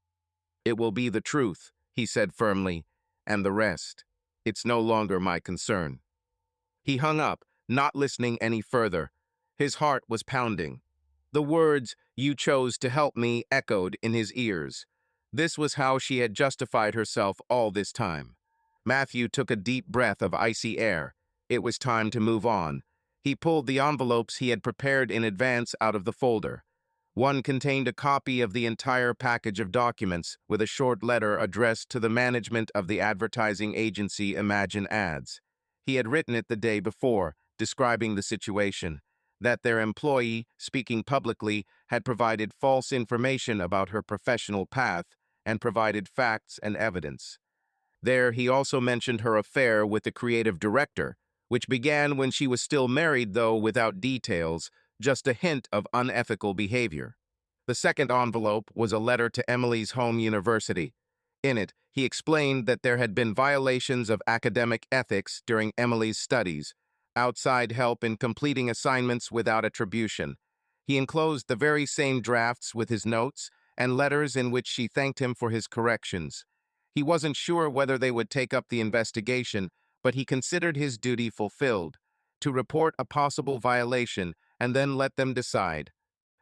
"It will be the truth," he said firmly, "and the rest. It's no longer my concern." He hung up, not listening any further. His heart was pounding. The words, "You chose to help me," echoed in his ears. This was how she had justified herself all this time. Matthew took a deep breath of icy air. It was time to move on. He pulled the envelopes he had prepared in advance out of the folder. One contained a copy of the entire package of documents with a short letter addressed to the management of the advertising agency Imagine Ads. He had written it the day before, describing the situation, that their employee, speaking publicly, had provided false information about her professional path and provided facts and evidence. There, he also mentioned her affair with the creative director, which began when she was still married, though without details, just a hint of unethical behavior. The second envelope was a letter to Emily's home university. In it, he explained that there had been violations of academic ethics during Emily's studies, outside help in completing assignments without attribution. He enclosed the very same drafts with his notes and letters in which she thanked him for his corrections. He wasn't sure whether they would take up the investigation, but he considered his duty fulfilled, to report a possible violation and then let them decide.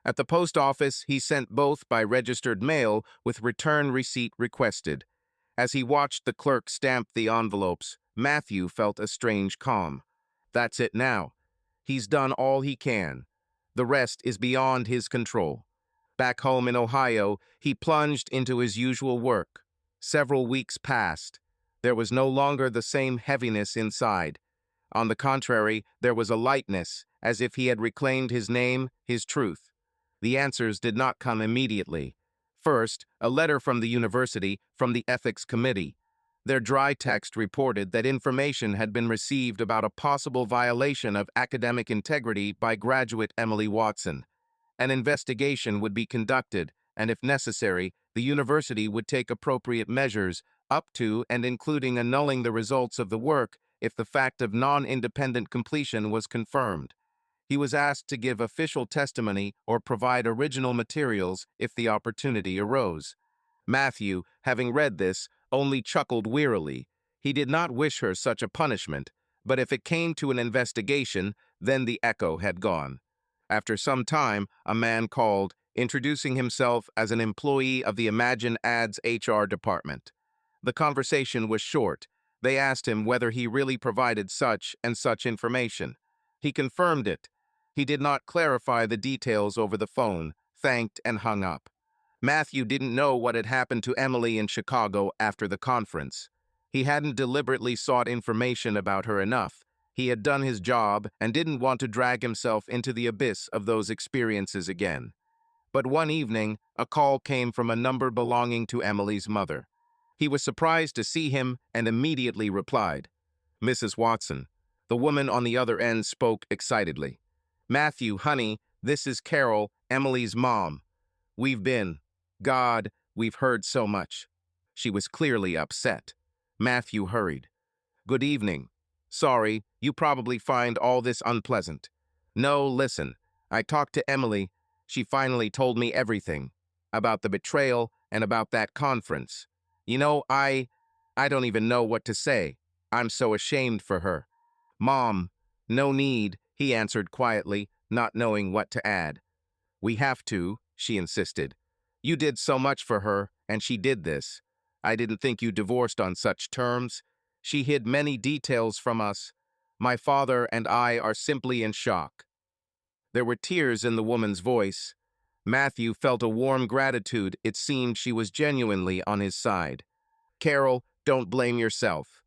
At the post office, he sent both by registered mail with return receipt requested. As he watched the clerk stamp the envelopes, Matthew felt a strange calm. That's it now. He's done all he can. The rest is beyond his control. Back home in Ohio, he plunged into his usual work. Several weeks passed. There was no longer the same heaviness inside. On the contrary, there was a lightness, as if he had reclaimed his name, his truth. The answers did not come immediately. First, a letter from the university, from the ethics committee. Their dry text reported that information had been received about a possible violation of academic integrity by graduate Emily Watson. An investigation would be conducted, and if necessary, the university would take appropriate measures, up to and including annulling the results of the work if the fact of non-independent completion was confirmed. He was asked to give official testimony or provide original materials if the opportunity arose. Matthew, having read this, only chuckled wearily. He did not wish her such a punishment, but if it came to an investigation, then the echo had gone. After some time, a man called, introducing himself as an employee of the Imagine Ads HR department. The conversation was short. They asked him whether he really provided such and such information. He confirmed it. He did not clarify the details over the phone, thanked, and hung up. Matthew didn't know what had happened to Emily in Chicago after the conference. He hadn't deliberately sought information about her enough. He had done his job and didn't want to drag himself into the abyss of those experiences again. But one evening, a call came from a number belonging to Emily's mother. He was surprised to see him and immediately replied, "Mrs. Watson." The woman on the other end spoke excitedly. "Matthew, honey, this is Carol, Emily's mom. We've heard so much." She was clearly upset. Matthew hurried. "Good evening. Sorry, you probably find all this unpleasant. No, listen, I talked to Emily. She finally told me everything. About the betrayal and about that conference. You know, I don't even know what to say. I'm so ashamed for her." "Mom, no need," he answered quietly, not knowing what to add. "We have to," she insisted. "You did so much for her, and she did this. I didn't think you divorced on such terms. She hid many details from us. My father and I are simply in shock." There were tears in the woman's voice. Matthew felt a warm gratitude. It seemed she was genuinely on his side. "Carol, don't blame yourself.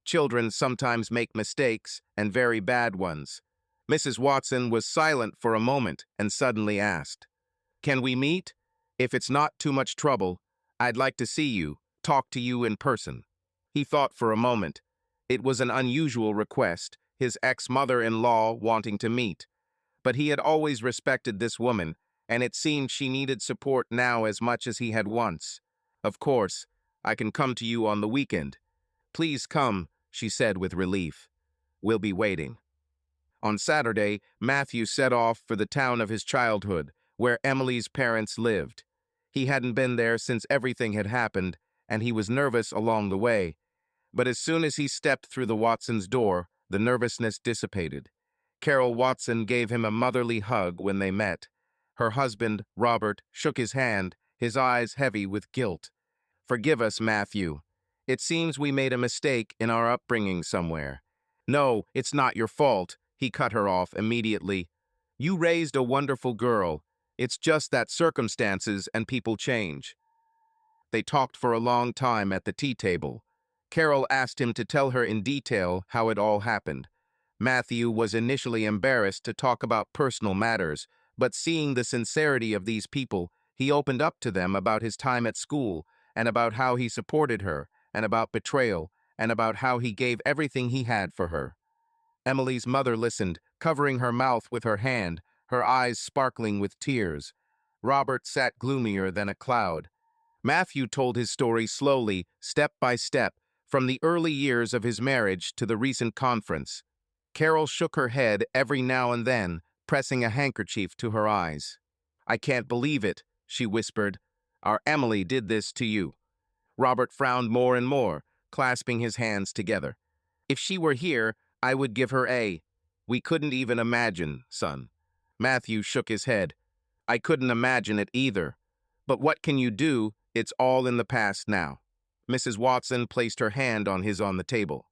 Children sometimes make mistakes, and very bad ones." Mrs. Watson was silent for a moment and suddenly asked, "Can we meet? If it's not too much trouble, I'd like to see you, talk to you in person." He thought for a moment. It was an unusual request, his ex-mother-in-law wanting to meet. But he had always respected this woman, and it seemed she needed support now as much as he had once. "Of course, I can come to you on the weekend." "Please come," she said with relief. "We'll be waiting." On Saturday, Matthew set off for the town of his childhood, where Emily's parents lived. He hadn't been there since everything had happened, and he was nervous along the way. But as soon as he stepped through the Watsons' door, the nervousness dissipated. Carol Watson gave him a motherly hug when they met. Her husband, Robert, shook his hand, his eyes heavy with guilt. "Forgive us, Matthew. It seems we made a mistake in our upbringing somewhere." "No, it's not your fault," he cut her off immediately. "You raised a wonderful girl. It's just that circumstances and people change." They talked for a long time at the tea table. Carol asked him to tell her in detail how it all happened. Matthew was initially embarrassed to talk about personal matters, but seeing the sincerity of these people, he opened up to them about his time at school, and about how he supported her, and about betrayal, and about how he gave everything he had for her. Emily's mother listened, covering her mouth with her hand, her eyes sparkling with tears. Robert sat gloomier than a cloud. Matthew told his story slowly, step by step, from the early years of his marriage to the recent conference. Carol shook her head every now and then, pressing a handkerchief to her eyes. "I can't believe it," she whispered. "Our Emily did this to you." Robert frowned more and more, clasping his hands together. "If she were here, I would give her a. We couldn't even imagine, son." Matthew shook his head. "I couldn't imagine it either. But what can you do? It's all in the past now." Mrs. Watson placed her hand on the table.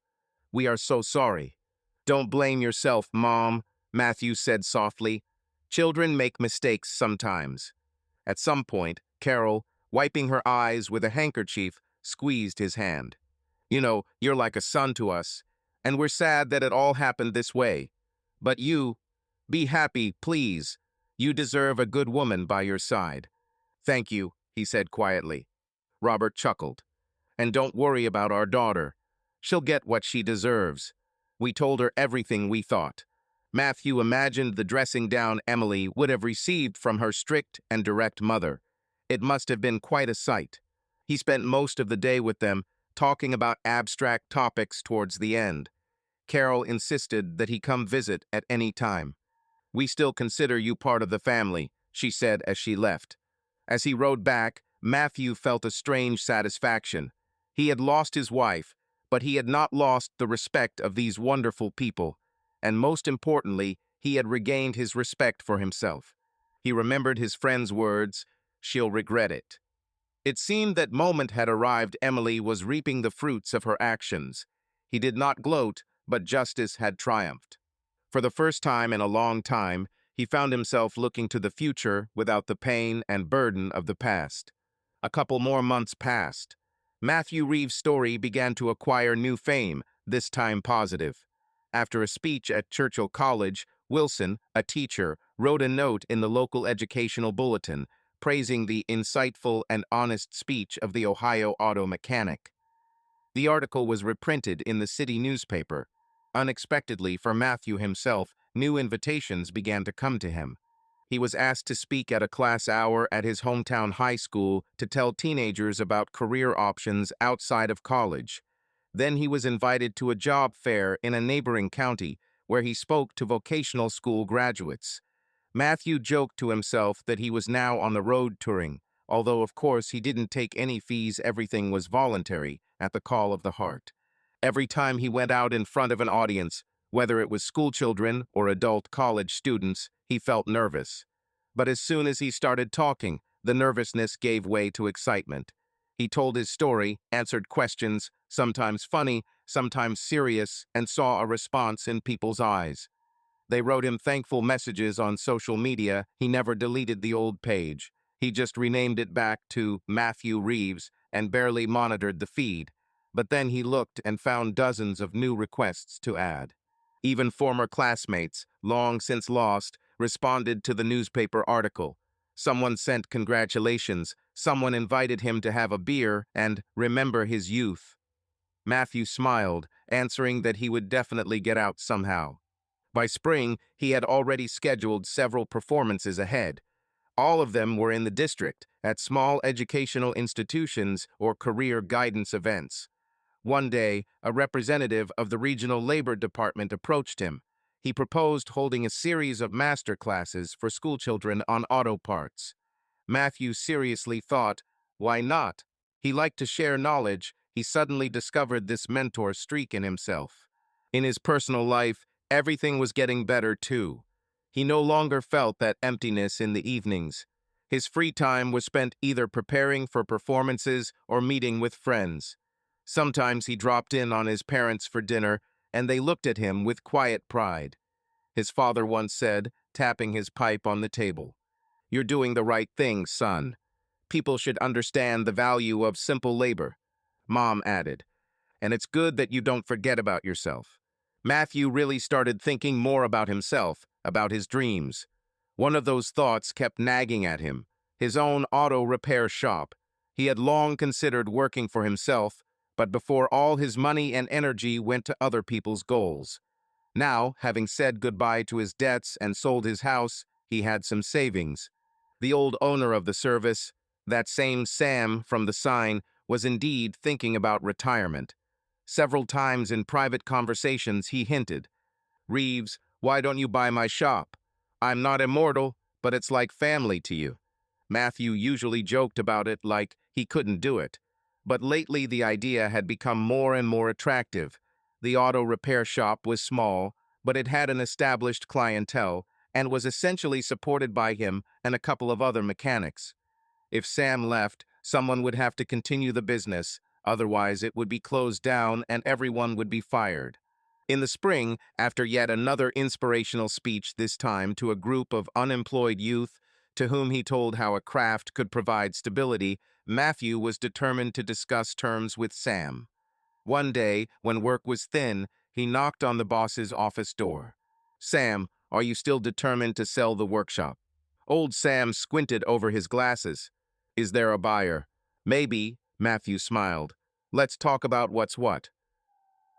"We are so sorry." "Don't blame yourself, Mom," Matthew said softly. "Children make mistakes sometimes." At some point, Carol, wiping her eyes with a handkerchief, squeezed his hand. "You know, you're like a son to us, and we're sad that it all happened this way. But be happy, please. You deserve a good woman by your side." "Thank you," he said quietly. Robert chuckled. "And don't worry about our daughter. She'll get what she deserves. We told her everything we thought." Matthew imagined the dressing down Emily would have received from her strict and direct mother. It must have been quite a sight. He spent most of the day with them, talking about abstract topics towards the end. Carol insisted that he come visit at any time. "We still consider you part of the family," she said as she left. As he rode back, Matthew felt a strange satisfaction. He had lost his wife, but he had not lost the respect of these wonderful people, and most importantly, he had regained his respect for himself. He remembered his friend's words, "She'll regret it." It seemed that moment had arrived. Emily was reaping the fruits of her actions. He did not gloat, but justice had triumphed. For the first time in a long time, He found himself looking to the future without the pain and burden of the past. A couple more months passed. Matthew Reeves' story began to acquire new fame, this time positive. After a speech at Churchill College, Wilson, a teacher, wrote a note in the local educational bulletin, praising the insightful and honest speech of the Ohio auto mechanic. The article was reprinted in the city newspaper. Unexpectedly for Matthew himself, new invitations began to come to him. He was asked to speak at a class hour at his hometown high school to tell teenagers about career options outside of college. Then he was invited to a job fair in a neighboring county, where he spoke to vocational school graduates. Matthew joked to himself that he was now on the road touring, although of course he didn't take any fees, everything was voluntary, at the call of the heart. Every time he went out in front of an audience, whether it was schoolchildren or adult college students, he felt nervous. But as soon as he started talking, the nervousness gave way to excitement. He told his story, answered questions, sometimes funny, sometimes serious, and saw a response in people's eyes. They wrote him thankful messages on social media. He never deleted the old page. He just renamed it back to Matthew Reeves and barely monitored the feed. But then he looked and found dozens of new requests to add. Even former classmates, long since lost, responded to the newspaper article. Someone sent congratulations, someone invited him to have a beer and remember his youth. Matthew smiled, answering that he would definitely get out somehow. By spring, he had already scheduled several performances ahead. All of them were in the district, at small educational institutions or career guidance events. One day, a representative of the regional labor department approached him. He proposed holding a series of master classes for schoolchildren on auto parts. Matthew seriously thought, why not? He liked to share knowledge. He suddenly discovered this mentor streak in himself. In his personal life, everything was getting better too. He no longer felt that emptiness in the evenings. His free time was spent either preparing for performances or meeting with friends. Sometimes he dropped in on his parents for dinner, and they looked at him with quiet pride. His father once said, tapping his pipe on the table, "You're doing the right thing, son. People should understand the value of simple labor." Mom added, "And it's good that you don't forget about yourself." Matthew really started thinking more about himself, about his dreams. One of those thoughts kept nagging at him, his own auto repair shop. He had long considered working for himself, but before all his money and energy went to other people's goals. Now, having said goodbye to his debts and sold his house, he had some savings. The old owner of the service, that same Sam from the sign, was indeed thinking about retirement. Several times in private conversations he hinted, "Reeves, why don't you buy my shop? I'm not immortal, but it's like family to you." Matthew usually joked about it like he couldn't do it. But lately the idea had become more and more attractive. The auto repair shop was small, but it had an established clientele and was essentially supported by him and a couple of other mechanics. If Sam left, someone would have to continue the business, otherwise it would be closed down and everyone would be fired. In the spring, after yet another inspirational speech, this time to a group of unemployed youth to whom he told how a craft could provide stability, Matthew was determined to discuss terms with Sam. One day, when work was thin, he knocked on the boss's office door. "Sam, are you still determined to sell the workshop?" Old Sam squinted over his glasses. "Is there a buyer?" "Maybe," Matthew smiled. "Let's talk about what's what."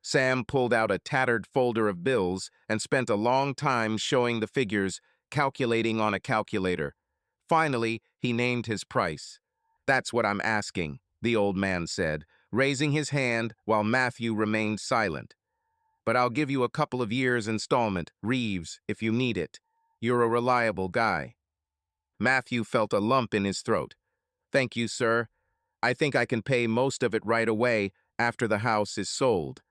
Sam pulled out a tattered folder of bills and spent a long time showing the figures, calculating on a calculator. Finally, he named his price. "That's what I'm asking," the old man said, raising his hand while Matthew remained silent. "But I'll give you a couple of years' installment, Reeves, if you need it. You're a reliable guy." Matthew felt a lump in his throat. "Thank you, sir. I think I can pay most of it right away after the house is sold.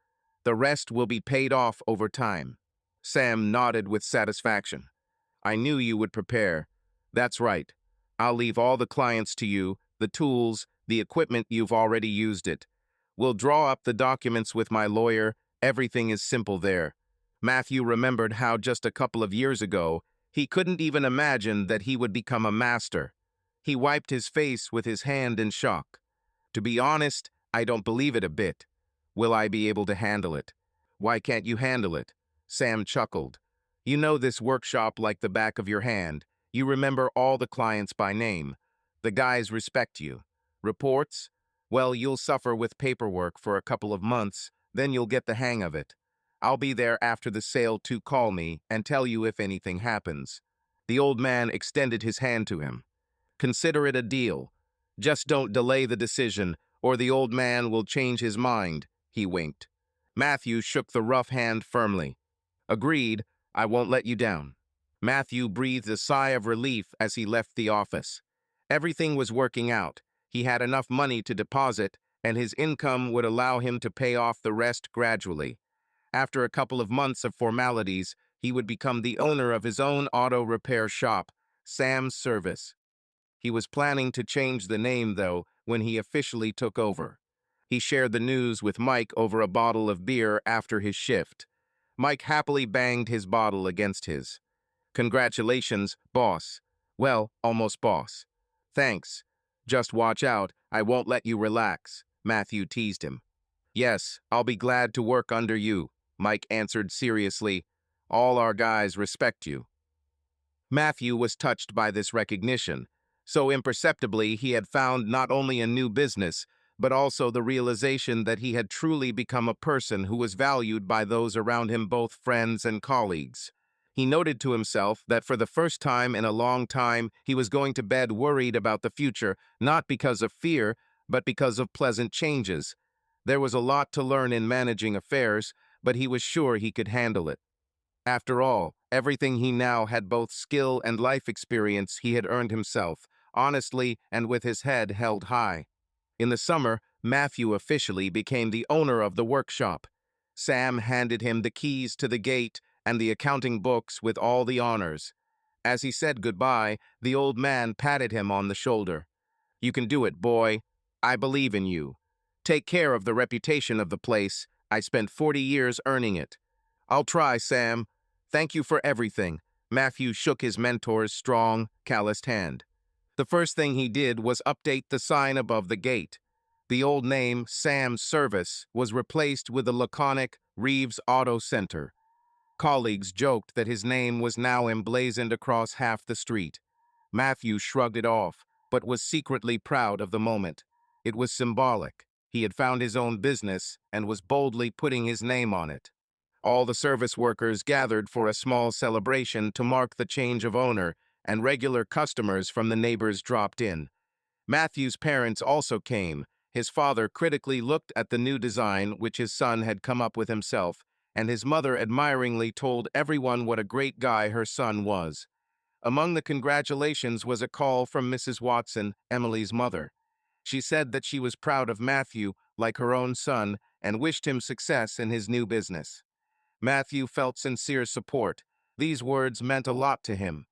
The rest will be paid off over time." Sam nodded with satisfaction. "I knew you would prepare. That's right. I'll leave all the clients to you, the tools, the equipment, you've already used it. We'll draw up the documents with my lawyer. Everything is simple there." Matthew remembered how just a couple of years ago He couldn't even imagine that he would become a master. He wiped his face with his hand in shock. To be honest, I don't believe it a bit. Will I be able to handle it? Why can't you handle it? Sam chuckled. You know this workshop like the back of your hand. You remember all the clients by name. The guys respect you. Reports? Well, you'll suffer with paperwork for a couple of months, then you'll get the hang of it. I'll be there after the sale to call me and tell you if anything happens. The old man extended his hand to him. Consider it a deal. Just don't delay the decision, or the old man will change his mind, he winked. Matthew shook the rough hand firmly. Agreed, I won't let you down. Matthew breathed a sigh of relief as he left the office. Everything was working out. He had enough money to deposit, and his income would allow him to pay off the rest gradually. After a couple of months of formalities, he would become the owner of his own auto repair shop, Sam's Service. He was planning to change the name, though, when he officially took over. He shared the news with Mike over a bottle of beer after his shift. Mike happily banged his bottle against his. Congratulations, boss. Well, almost boss. Thanks. Just watch out, I won't let you relax, Matthew teased him. Yes, I'll be glad to work under you, Mike answered seriously. All our guys respect you. Matthew was touched by this recognition. So imperceptibly, he had found not only a new business, but also the realization that he had truly become a person who was valued by those around him, both friends and colleagues. He noted to himself that for the first time in a long time, he was going to bed worried about the future, not because of fear, but because of pleasant changes. There was a lot to learn in managing affairs, but he was sure he could handle it. After all, everything he now had, both skill and life experience, he had earned himself, honestly and with his head held high. In the summer, Matthew officially became the owner of the workshop. Sam handed him the keys to the gate and the accounting books with all the honors. As he said goodbye, the old man patted him on the shoulder. You can do it, boy. I believe in you. Take care of the reputation of the place. I spent 40 years earning it. I'll try, Sam. Thank you for everything. Matthew shook his mentor's strong, calloused hand. The first thing he did was update the sign above the gate. The old name, Sam's Service, was replaced with the laconic Reeves Auto Center. Colleagues joked that his name was now emblazoned across half the street. Matthew shrugged it off, but was secretly proud of the moment. It was symbolic. He had found his own business and was boldly putting his name on it. All the service workers gathered for a small celebration to mark the change of owner, and regular customers from the neighbors dropped in. Matthew's parents also came. His father critically looked at the new design which his son had come up with himself, and his mother admiringly told everyone what a great guy her son was. Among the congratulations was a call from Mrs. Watson, Emily's mother. She said that she was proud of Matthew like her own son and wished him success in his new business. Matthew felt sincere support. These words meant a lot to him.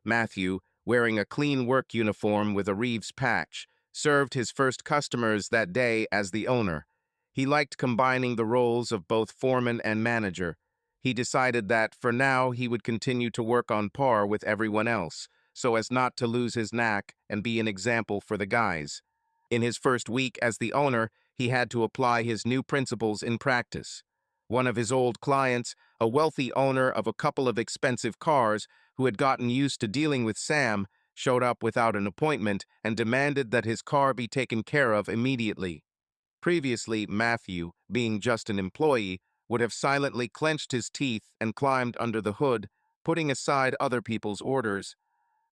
Matthew, wearing a clean work uniform with a Reeves patch, served his first customers that day as the owner. He liked combining the roles of both foreman and manager. He decided that, for now, he would continue to work on par with everyone else, so as not to lose his knack and be an example for the guys. In his first week as the owner, he had to apply his new principles in practice. One of his old clients, a wealthy owner of a couple of expensive cars who had gotten used to dealing with Sam, showed up without an appointment and demanded that his car be taken care of immediately. Previously, Matthew, being just an employee, would have silently clenched his teeth and climbed under the hood, putting aside other people's orders.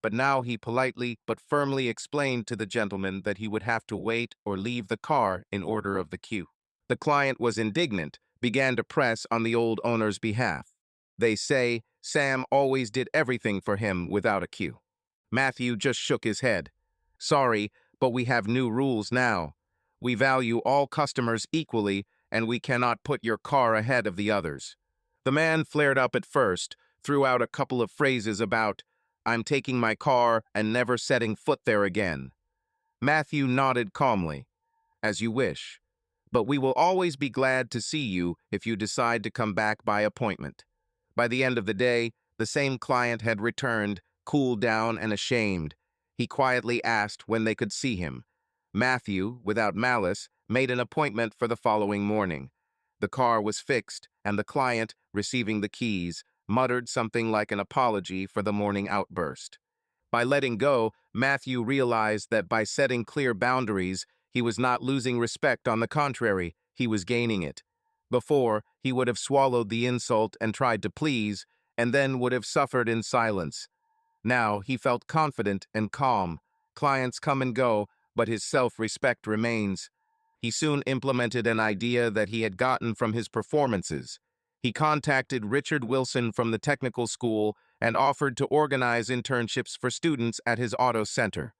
But now he politely but firmly explained to the gentleman that he would have to wait or leave the car in order of the queue. The client was indignant, began to press on the old owner's behalf. They say Sam always did everything for him without a queue. Matthew just shook his head. Sorry, but we have new rules now. We value all customers equally, and we cannot put your car ahead of the others. The man flared up at first, threw out a couple of phrases about, I'm taking my car and never setting foot there again. Matthew nodded calmly. As you wish. But we will always be glad to see you if you decide to come back by appointment. By the end of the day, The same client had returned, cooled down and ashamed. He quietly asked when they could see him. Matthew, without malice, made an appointment for the following morning. The car was fixed, and the client, receiving the keys, muttered something like an apology for the morning outburst. By letting go, Matthew realized that by setting clear boundaries, he was not losing respect. On the contrary, he was gaining it. Before, he would have swallowed the insult and tried to please, and then would have suffered in silence. Now he felt confident and calm. Clients come and go, but his self-respect remains. He soon implemented an idea that he had gotten from his performances. He contacted Richard Wilson from the technical school and offered to organize internships for students at his auto center.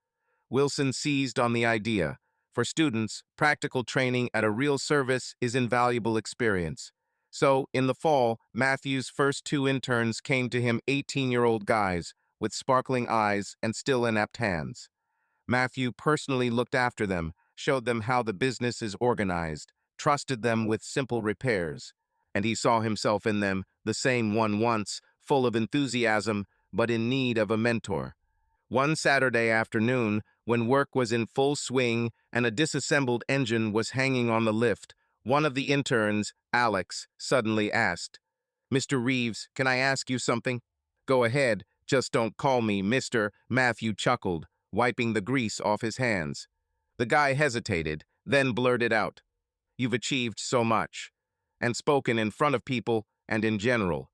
Wilson seized on the idea. For students, practical training at a real service is invaluable experience. So, in the fall, Matthew's first two interns came to him 18-year-old guys with sparkling eyes and still inept hands. Matthew personally looked after them, showed them how the business is organized, trusted them with simple repairs, and he saw himself in them, the same one once, full of enthusiasm, but in need of a mentor. One Saturday afternoon, when work was in full swing and a disassembled engine was hanging on the lift, one of the interns, Alex, suddenly asked, "Mr. Reeves, can I ask you something?" "Go ahead, just don't call me Mr." Matthew chuckled, wiping the grease off his hands. The guy hesitated, then blurted out, "You've achieved so much, and spoken in front of people and in general.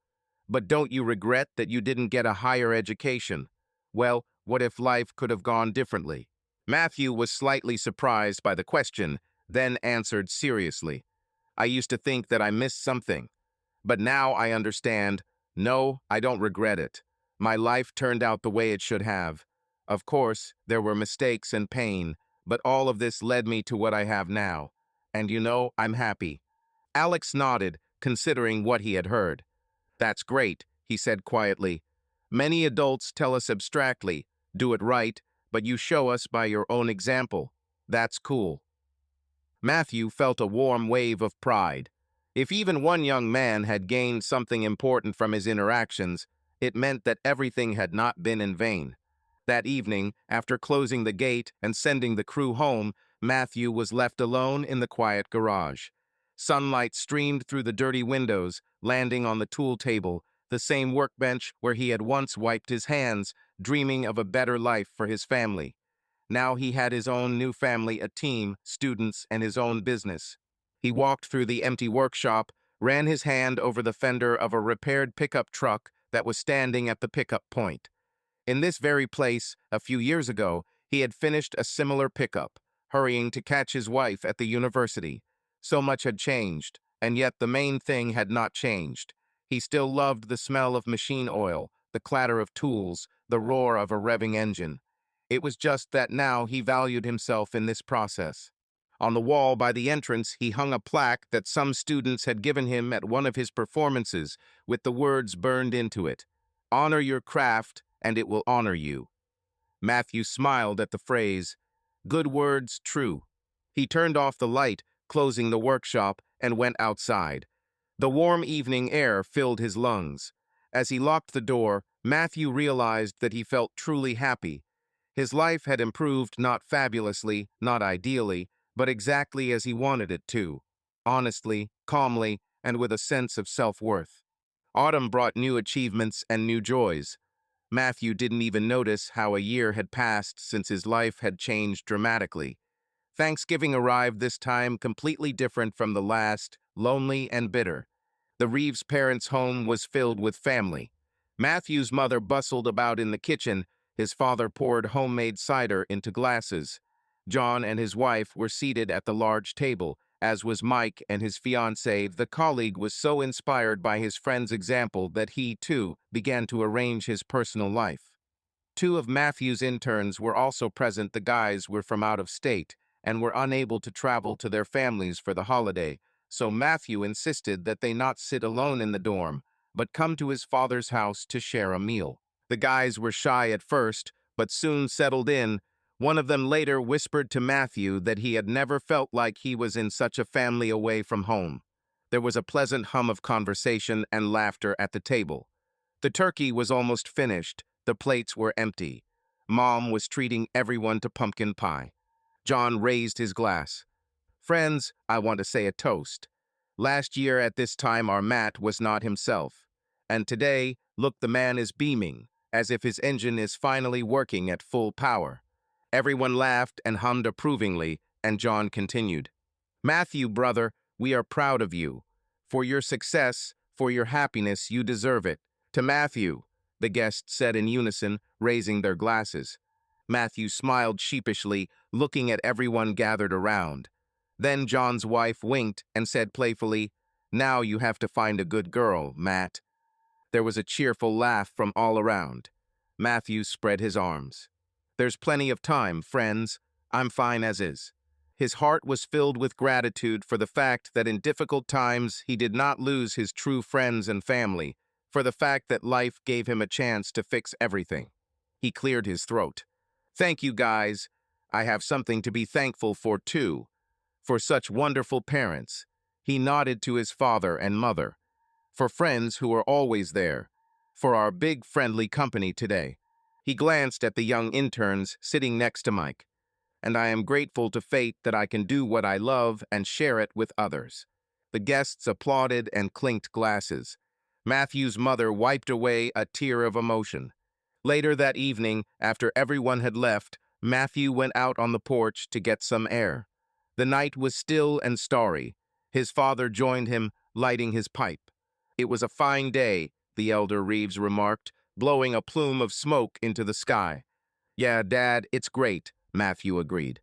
But don't you regret that you didn't get a higher education? Well, what if life could have gone differently?" Matthew was slightly surprised by the question, then answered seriously, "I used to think that I missed something. But now I understand. No, I don't regret it. My life turned out the way it should have. Of course, there were mistakes and pain, but all of this led me to what I have now. And I'm happy." Alex nodded, considering what he had heard. "That's great," he said quietly. "Many adults tell us abstractly, do it right, but you show us by your own example. That's cool." Matthew felt a warm wave of pride. If even one young man had gained something important from his interactions, it meant that everything had not been in vain. That evening, after closing the gate and sending the crew home, Matthew was left alone in the quiet garage. Sunlight streamed through the dirty windows, landing on the tool table, the same workbench where he had once wiped his hands, dreaming of a better life for his family. Now he had his own new family, a team, students, and his own business. He walked through the empty workshop, ran his hand over the fender of a repaired pickup truck that was standing at the pickup point. In this very place, a few years ago, he had finished a similar pickup, hurrying to catch his wife at the university. So much had changed, and yet the main thing had not changed. He still loved the smell of machine oil, the clatter of tools, the roar of a revving engine. It was just that now he valued himself in this process. On the wall by the entrance, he hung a plaque that some students had given him at one of his performances, with the words burned into it, "Honor your craft, and it will honor you." Matthew smiled at the phrase. Good words, true. He turned off the light, closing the workshop, and went outside. The warm evening air filled his lungs. As he locked the door, Matthew realized that he felt truly happy. His life had improved not fabulously, not ideally, but exactly as he wanted it to. Honestly, calmly, and with a sense of self-worth. Autumn brought new achievements and new joys. Matthew didn't even notice how a year had passed since his life had changed dramatically. Thanksgiving arrived this time completely different from the last, lonely and bitter. The Reeves parents' home was filled with family. Matthew's mother bustled about in the kitchen. His father poured homemade cider into glasses. John and his wife were seated at the large table, as was Mike and his fiancée. The colleague was so inspired by his friend's example that he, too, began to arrange his personal life. Two of Matthew's interns were also present. The guys were from out of state and were unable to travel to their families for the holiday, so Matthew insisted that they not sit alone in the dorm, but come to his father's house to share a meal. The guys were shy at first, but soon settled in. One of them later whispered to Matthew that he had never felt like he was in such a family away from home. There was a pleasant hum of conversation and laughter at the table. The turkey was almost finished. The plates were empty. Mom was treating everyone to pumpkin pie. John raised his glass. Friends, I want to say a toast. Last year at this time our Matt was not himself. And today, look, the man is beaming, as if his engine is finally working at full power. Everyone laughed and hummed approvingly, and John continued. Matthew, brother, we are proud of you. For your success, for your happiness, you deserve it. To Matthew, the guests said in unison, raising their glasses. Matthew smiled sheepishly, looking at everyone gathered around. Then John's wife winked and said playfully, Now you have to find a good girl, Matt. There was a cheerful laugh from all around. Matthew spread his arms. There's plenty of time, friends. I'm fine as is. His heart was filled with gratitude for the fact that in difficult times he did not lose his true friends and family, for the fact that life gave him a chance to fix everything. He cleared his throat. Thank you, guys. I have something to be thankful for, too. For such wonderful parents. He nodded to his father and mother. For friends who are always there. For our big friendly company today. He glanced at the young interns sitting next to Mike. And I am grateful to fate that I can do what I love and share it with others. The guests applauded and clinked glasses. Matthew's mother wiped away a tear of emotion. Later that evening, after everyone had left, Matthew went out on the porch to get some air. The night was still and starry. His father joined him, lighting his pipe. It was a fine day, the elder Reeves remarked, blowing a plume of smoke into the sky. Yeah, Dad, it's great, Matthew agreed.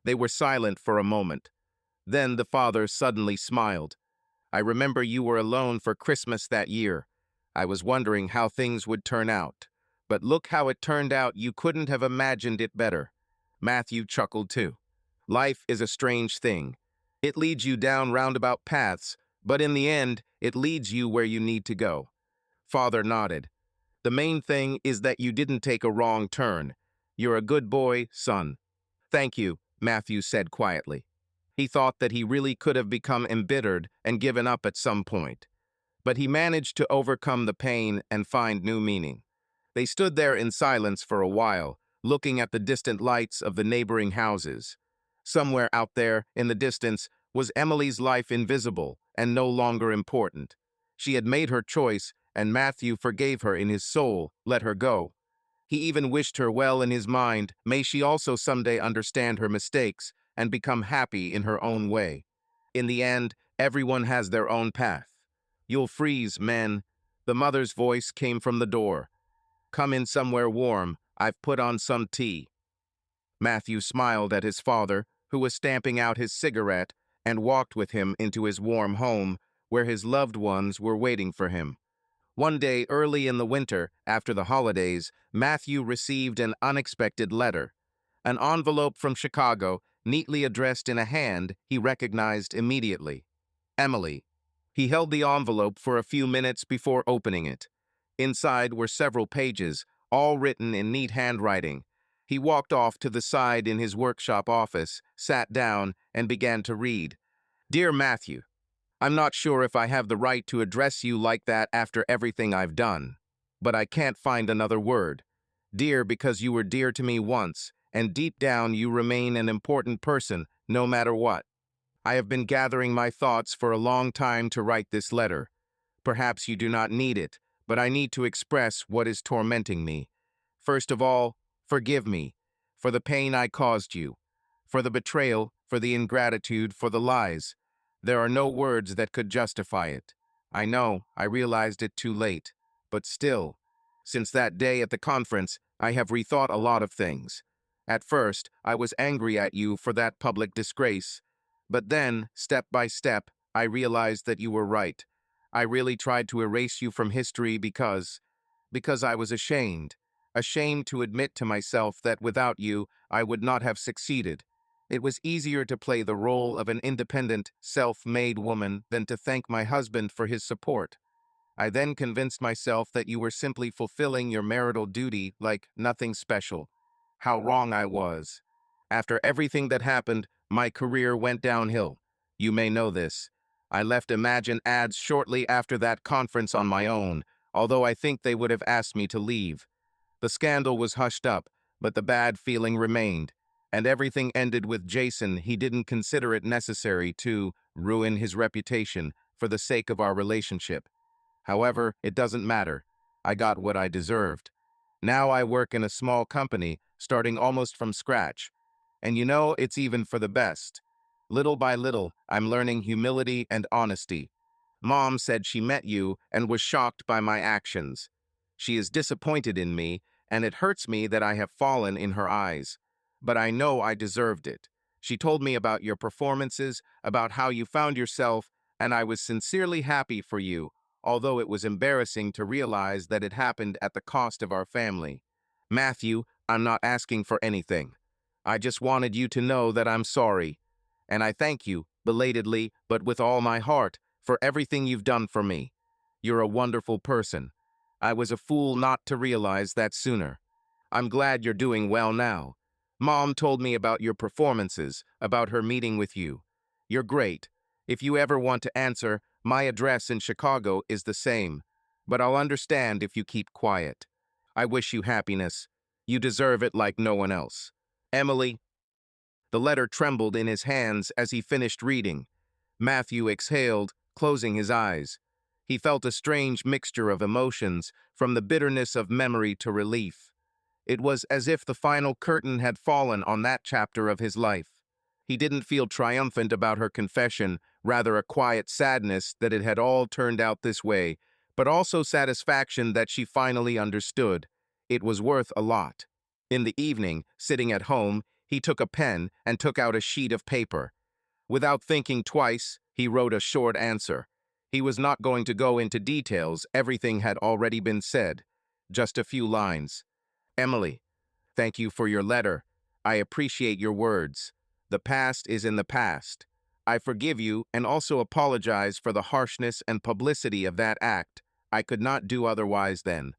They were silent for a moment. Then the father suddenly smiled. I remember you were alone for Christmas that year. I was wondering how things would turn out. But look how it turned out. You couldn't have imagined it better. Matthew chuckled too. Life is a strange thing. It leads you down roundabout paths, but in the end, it leads you where you need to go. Father nodded. The main thing is that you didn't take a wrong turn. You're a good boy, son. Thank you, Matthew said quietly. He thought that he really could have become embittered and given up at some point. But he managed to overcome the pain and find new meaning. They stood there in silence for a while, looking at the distant lights of the neighboring houses. Somewhere out there, in the distance, was Emily's life invisible and no longer important. She had made her choice, and Matthew forgave her in his soul, let her go. He even wished her well in his mind. May she also someday understand her mistakes and become happy in her own way. In the end, everyone has their own path. You'll freeze, men. The mother's voice came from the door. Come in somewhere warm. I've put on some tea. Matthew smiled at his father, who was stamping out his cigarette, and walked with him into his warm home, where his loved ones were waiting for him. One day early in the winter, after the holidays, Matthew received an unexpected letter. An envelope from Chicago, neatly addressed in a hand he recognized immediately. Emily. He held the envelope for a few minutes before opening it. Inside were several pages, all written in neat handwriting. He walked off to the side in his workshop office, sat down, and began to read. Dear Matthew, I'm not sure if I have the right to address you like that after everything I've done, but I can't find another word. Dear because you were dear to me once, and deep down you remain an important person, no matter what. I have been gathering my thoughts for a long time to write this letter. Perhaps you do not need it, but I need to express what is tormenting me. First of all, forgive me for the pain I caused you, for the betrayal, for the ingratitude, for the lies. There are no words that could justify it. I know, I realized it too late, but still, since that day at the conference, I have rethought a lot of things. At first, I was angry at you for that public disgrace, but then, step by step, I realized that you were right. I really tried to erase you from history because I was ashamed to admit to myself that without you, I would not have succeeded. It was easier to play the role of an independent, self-made woman than to thank my husband for his support. I then convinced myself that you were simply fulfilling your marital duty like nothing special. How wrong I was. After everything that happened, my career went downhill. You may know this. I left Imagine Ads shortly after that conference on my own, although I think they would have asked me to leave. The scandal was hushed up, but the bad feeling remained, and everything ended with Jason. He didn't consider it necessary to ruin his reputation for the sake of our relationship. However, it doesn't matter. I got what I deserved. Now I work in a small company, starting almost from scratch. And you know, it's even for the best. Little by little, I'm learning humility and honesty. Mom said she met you and was shocked by my actions. She is disappointed in me, and it hurts me that I have fallen in her eyes. But I know I deserved it. She told me about your performances, about how you found yourself, and I was sincerely happy for you, although it was embarrassing to realize that it happened at the cost of our family. Matthew, I'm not asking for anything. I just wanted you to know that I'm sorry. And I thank you, belatedly, but with all my heart, for everything you've done for me. You're a wonderful person. I was a fool not to realize that sooner. I'm glad you're doing well now. Mom told me about your performances, about her meeting with you. You're great. If you ever want to answer, my address in Chicago is the same, but I'll understand if you keep quiet. I wish you happiness. You deserve it like no one else. Emily. The letter trembled in his hands as he finished reading. Matthew exhaled, closing his eyes. He felt a strange mixture of emotions, from the bitterness of memory to relief. It was as if the final curtain had fallen on that chapter of his life. He didn't feel triumphant about her confession, rather a quiet sadness that it had all turned out this way, but also satisfaction that she finally understood. It was worth a lot. In the evening, sitting at home, he took a pen and took out a sheet of paper. Without thinking twice, he wrote a short answer. He was not going to go into details, everything had already been said. Just a few lines. Emily, thank you for your letter. I appreciate your words. The past is in the past. I forgive you and also apologize for the harshness and publicity of that act. I could not do otherwise then.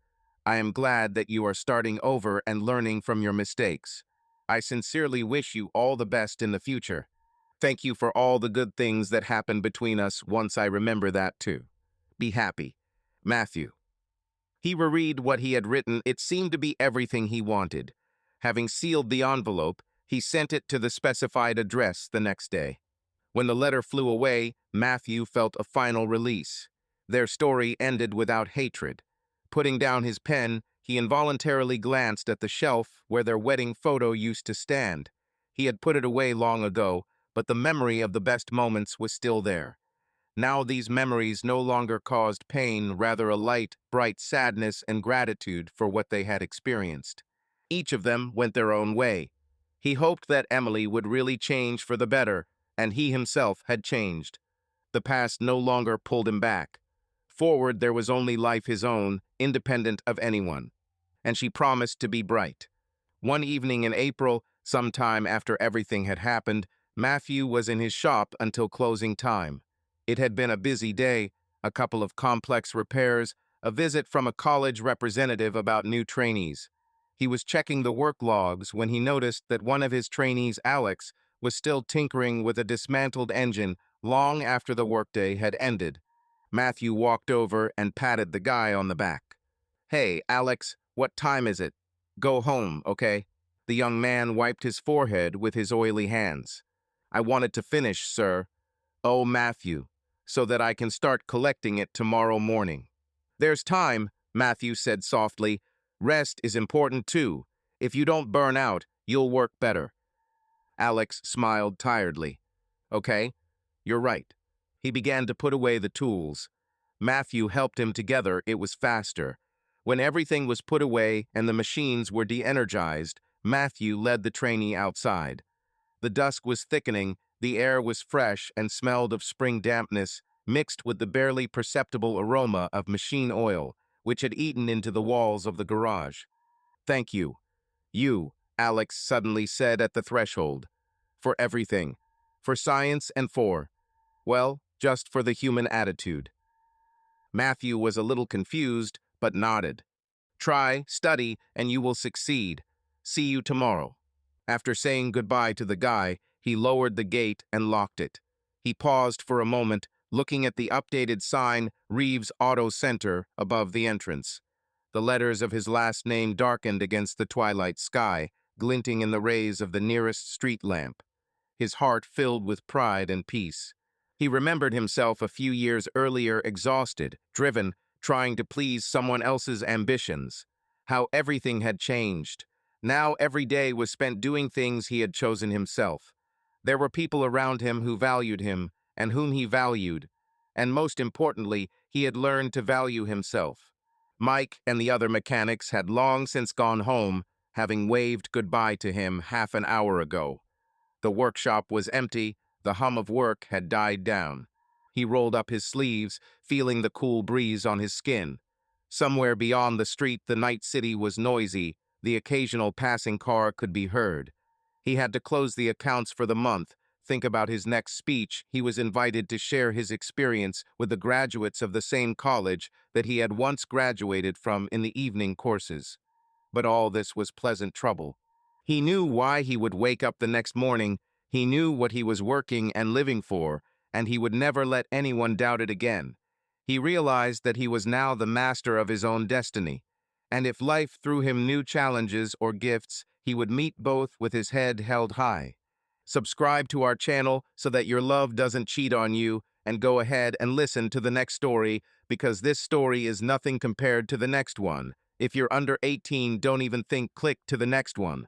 I am glad that you are starting over and learning from your mistakes. I sincerely wish you all the best in the future. Thank you for all the good things that happened between us once I remember that too. Be happy. Matthew. He reread what he had written. It seemed to be everything he wanted. Having sealed the envelope, he sent it to the specified address the next day. When the letter flew away, Matthew felt a final release. Their story ended without hatred. Putting down his pen, he involuntarily glanced at the shelf where their wedding photo used to stand. He had put it away long ago, but the memory of the best moments was still there. Now these memories no longer caused pain, rather a light, bright sadness and gratitude for what they had experienced. Each of them went their own way. He hoped that Emily would really change for the better, and he himself had changed. The past no longer pulled him back. Forward there was only life his own, independent of anyone. And she promised to be bright. One evening in April, some time after everything had happened, Matthew was in his shop until closing time. It had been a busy day, a couple of complex repairs, a visit from a college representative about new trainees. He was checking the work logs when he noticed that one of his trainees, Alex, was still tinkering with a dismantled engine long after the workday had ended. Matthew walked over and patted the guy on the back. "Hey, Alex, what time is it? Go home, okay?" The young man wiped his forehead with his oily hands. "I wanted to finish, sir." "Oh, Matthew, so that I can start collecting it tomorrow morning." "There's time," Matthew said softly. "Rest is important too. If you don't burn out, you'll work better." Alex smiled tiredly. "Okay, you're right." He began to put away the tools. Matthew helped him together. It was faster. When everything was put away and the machines were de-energized, Matthew led the trainee outside. The dusk was thickening, the air was fresh and smelled of spring dampness, mixed with the barely perceptible aroma of machine oil, which had eaten into the walls of the garage. "Thank you. You," Alex suddenly said at the threshold. "For everything. For science and well, just for the human attitude." Matthew was a little confused, but nodded. "Try, study, and you will succeed. See you tomorrow." After saying goodbye to the guy, he lowered the gate and locked it. He paused for a moment, looking at the updated sign, Reeves Auto Center, above the entrance. The letters of his last name darkened against the twilight sky, glinting in the rays of the nearest street lamp. His heart filled with pride and peace. He remembered himself a few years earlier exhausted, driven, trying to please someone else's ambitions. How everything had changed. Now every day was spent doing things he had chosen himself. There were people around him who valued him, and whom he valued. And most importantly, he had learned to value himself. Mike and the other mechanics had long since gone home, having waved goodbye to him half an hour ago. The workshop was empty, the hum of work had died down. He rolled up his sleeves, feeling the cool breeze on his skin. Somewhere beyond the street, the night city was noisy, the occasional passing car could be heard. He had to close the accounts for the month, think about his next speech. He was invited to share his experience with the graduates of the same college that he had once graduated from in the evening courses. But all this was pleasant trouble. He knew why he would wake up the next morning, he knew what he was working and living for, and he would never let anyone doubt it again. He realized that he was now the master of his own destiny, and if life threw him new challenges or gifts, he would meet both with his head held high. Subscribe to our channel so that your love doesn't cheat on you, and go ahead and listen to the next story, because this story is nothing compared to the next one. If you're under 18, don't even think, click to the next one.